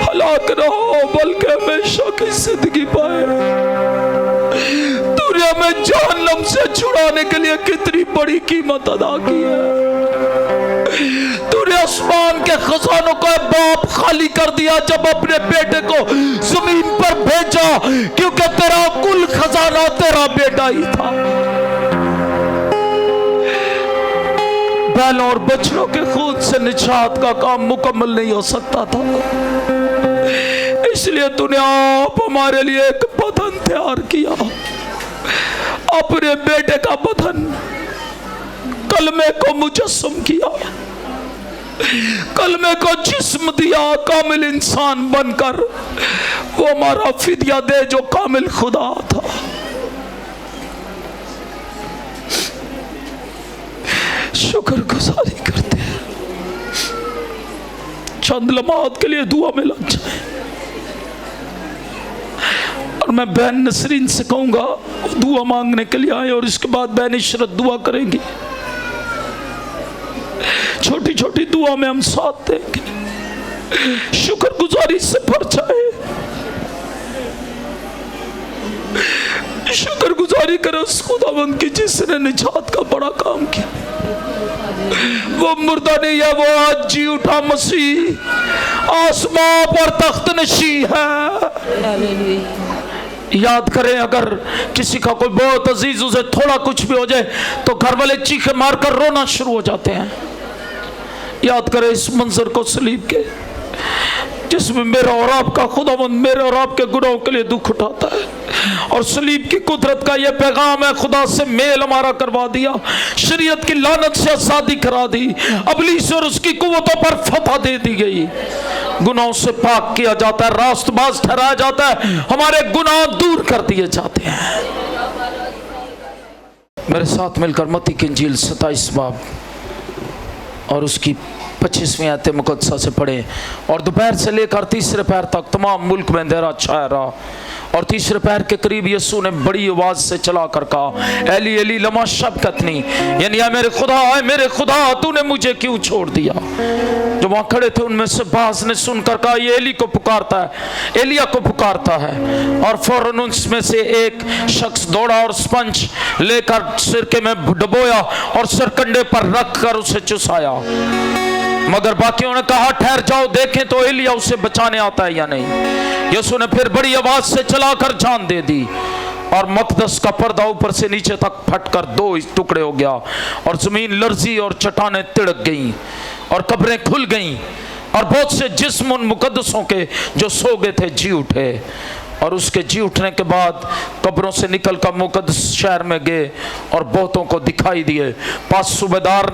हलाक न हो, बल्कि हमेशा की जिंदगी पाए। तूने हमें जहन्नम से छुड़ाने के लिए कितनी बड़ी कीमत अदा की है। तूने आसमान के खजानों का बाप खाली कर दिया जब अपने बेटे को जमीन पर भेजा, क्योंकि तेरा कुल खजाना तेरा बेटा ही था। बैलों और बछड़ों के खून से निजात का काम मुकम्मल नहीं हो सकता था। इसलिए तूने आप हमारे लिए एक बदन तैयार किया, अपने बेटे का बदन, कलमे को मुजस्सम किया, कलमे को जिस्म दिया, कामिल इंसान बनकर वो हमारा फिदिया दे जो कामिल खुदा था। शुक्र गुजारी करते हैं। चंद लम्हात के लिए दुआ में लग जाए, और मैं बहन नसरीन से कहूंगा दुआ मांगने के लिए आए, और इसके बाद बहन इशरत दुआ करेंगी। छोटी छोटी दुआ में हम साथ देंगे। शुक्र गुजारी से भर जाए, शुक्र गुजारी करे उस खुदावंद की जिसने निजात का बड़ा काम किया। वो मुर्दा नहीं है, वो आज जी उठा मसीह आसमां पर तख्त नशी है। याद करें, अगर किसी का कोई बहुत अजीज उसे थोड़ा कुछ भी हो जाए तो घर वाले चीखे मारकर रोना शुरू हो जाते हैं। याद करें इस मंजर को सलीब के, जिसमें मेरा और आपका खुदावंद मेरे और आपके गुनाहों के लिए दुख उठाता है, और सलीब की कुदरत का यह पैगाम है, खुदा से मेल हमारा करवा दिया, शरीयत की लानत से आज़ादी करा दी, अबलीस और उसकी कुव्वतों पर फतह दे दी गई, गुनाहों से पाक किया जाता है, रास्तबाज ठहराया जाता है, हमारे गुनाह दूर कर दिए जाते हैं। मेरे साथ मिलकर मत्ती की इंजील 27 बाब और उसकी 25वीं आयत मुकद्दसा से पढ़े, और दोपहर से लेकर तीसरे पहर तक तमाम मुल्क में अंधेरा छाया रहा और तीसरे पैर के करीब यीशु ने बड़ी आवाज से चला कर कहा, एली एली लमा शबक्तनी, यानी ऐ मेरे खुदा तूने मुझे क्यों छोड़ दिया। जो वहां खड़े थे उनमें से बाज ने सुनकर कहा, ये एली को पुकारता है, एलिया को पुकारता है। और फौरन उसमें से एक शख्स दौड़ा और स्पंज लेकर सिरके में डुबोया और सरकंडे पर रख कर उसे चुसाया। मगर बाकियों ने कहा, ठहर जाओ, देखें तो एलिया उसे बचाने आता है या नहीं। यीशु ने फिर बड़ी आवाज से चलाकर जान दे दी और मकदस का पर्दा ऊपर से नीचे तक फटकर 2 टुकड़े हो गया और जमीन लर्जी और चट्टानें तिड़क गईं और कब्रें खुल गईं और बहुत से जिस्म उन मुकद्दसों के जो सो गए थे जी उठे। और उसके जी उठने के बाद कब्रों से निकलकर मुकद्दस शहर में गए और बहुतों को दिखाई दिए। 5 सूबेदार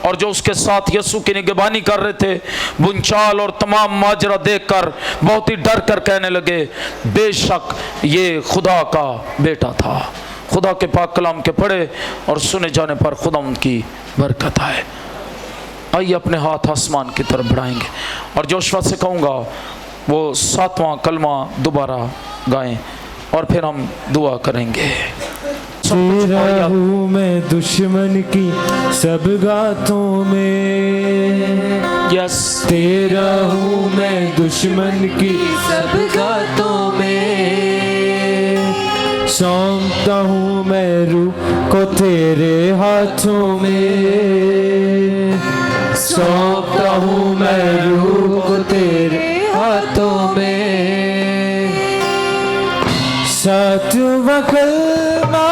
और जो उसके साथ यीशु की निगरानी कर रहे थे बुनचाल और तमाम माजरा देखकर बहुत ही डर कर कहने लगे, बेशक ये खुदा का बेटा था। खुदा के पाक कलाम के पढ़े और सुने जाने पर खुदा उनकी बरकत आए। आइए अपने हाथ आसमान की तरफ बढ़ाएंगे और जोशुआ से कहूँगा वो 7वां कलमा दोबारा गाएं और फिर हम दुआ करेंगे। तेरा हूँ मैं दुश्मन की सब गातों में, यस तेरा हूँ मैं दुश्मन की सब गातों में, सौंपता हूँ मैं रूह को तेरे हाथों में, सौंपता हूँ मैं रूह को तेरे हाथों में। 7वां कलमा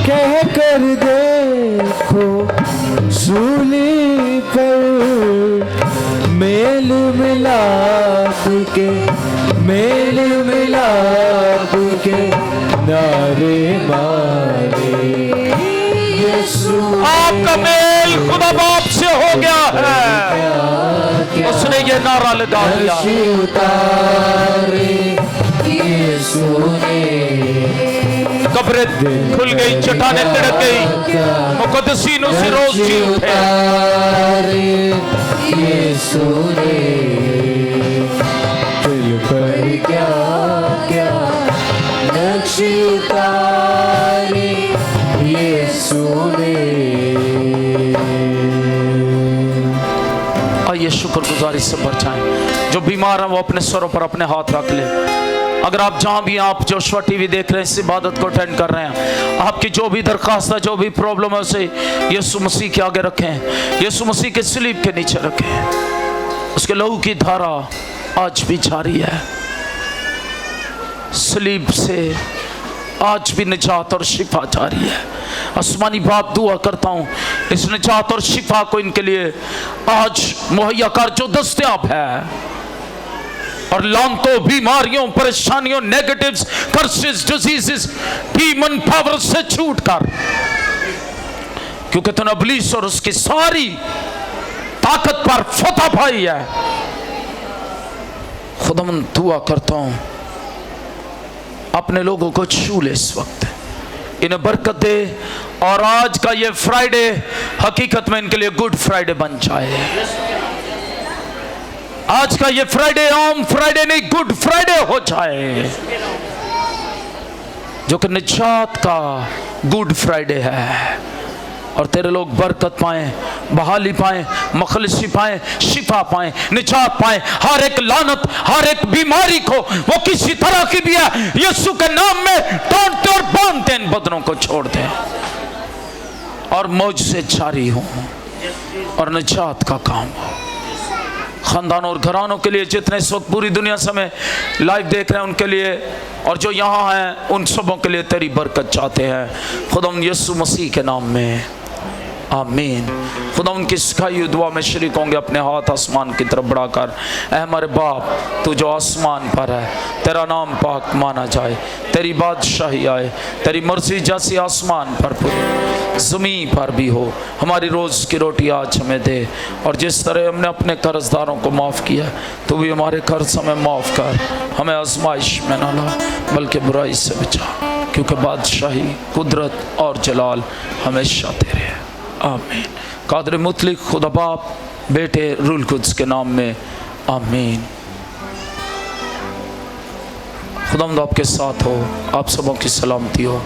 कह कर देखो सूली पर मेल मिलाप के नारे मारे। यीशु आपका मेल खुदा बाप से हो गया है, उसने ये नारा लगा दिया। कब्रें खुल गई, चट्टानें तिड़क गई, मुकद्दसीन उसी रोज जी उठे। यीशु ने दिल पर क्या क्या नक्शे उतारे, यीशु ने। आइए शुक्रगुजारी से भर जाएं। जो बीमार हैं वो अपने सरों पर अपने हाथ रख ले। अगर आप जहाँ भी आप जोशुआ टीवी देख रहे हैं, इस इबादत को अटेंड कर रहे हैं, आपकी जो भी दरख्वास्त है, जो भी प्रॉब्लम है, उसे यीशु मसीह के आगे रखें, यीशु मसीह के सलीब के नीचे रखें। उसके लहू की धारा आज भी जारी है। सलीब से आज भी निजात और शिफा जारी है। आसमानी बाप दुआ करता हूँ इस निजात और शिफा को इनके लिए आज मुहैया कर जो दस्तयाब है, और लानतों, बीमारियों, परेशानियों, negatives, curses, diseases, demon power से छूट कर, क्योंकि तूने इब्लीस और उसकी सारी ताकत पर फतह पाई है। खुदावंद दुआ करता हूँ अपने लोगों को छू ले, इस वक्त इन्हें बरकत दे, और आज का ये फ्राइडे हकीकत में इनके लिए गुड फ्राइडे बन जाए। आज का ये फ्राइडे आम फ्राइडे नहीं, गुड फ्राइडे हो जाए, जो कि निजात का गुड फ्राइडे है। और तेरे लोग बरकत पाएं, बहाली पाएं, मखलिसी पाएं, शिफा पाएं, निजात पाएं। हर एक लानत, हर एक बीमारी को, वो किसी तरह की भी है, यीशु के नाम में तोड़ते और बांधते इन बदनों को छोड़ दें, और मौज से जारी हो और निजात का काम हो। खानदानों और घरानों के लिए जितने इस वक्त पूरी दुनिया से हमें लाइव देख रहे हैं उनके लिए, और जो यहाँ हैं उन सबों के लिए तेरी बरकत चाहते हैं खुदा यीशु मसीह के नाम में, आमीन। खुदा उनकी सिखाई हुई दुआ में शरीक होंगे अपने हाथ आसमान की तरफ बढ़ाकर। ऐ हमारे बाप, तू जो आसमान पर है, तेरा नाम पाक माना जाए, तेरी बादशाही आए, तेरी मर्जी जैसी आसमान पर पूरी ज़मीन पर भी हो। हमारी रोज़ की रोटी आज हमें दे, और जिस तरह हमने अपने कर्जदारों को माफ़ किया, तो भी हमारे कर्ज हमें माफ़ कर, हमें आजमाइश में न ला बल्कि बुराई से बचा, क्योंकि बादशाही, कुदरत और जलाल हमेशा तेरे हैं, आमीन। कादर मुतलिक खुदा बाप, बेटे, रूल कुद्स के नाम में, आमीन। खुदावंद आपके साथ हो, आप सबों की सलामती हो।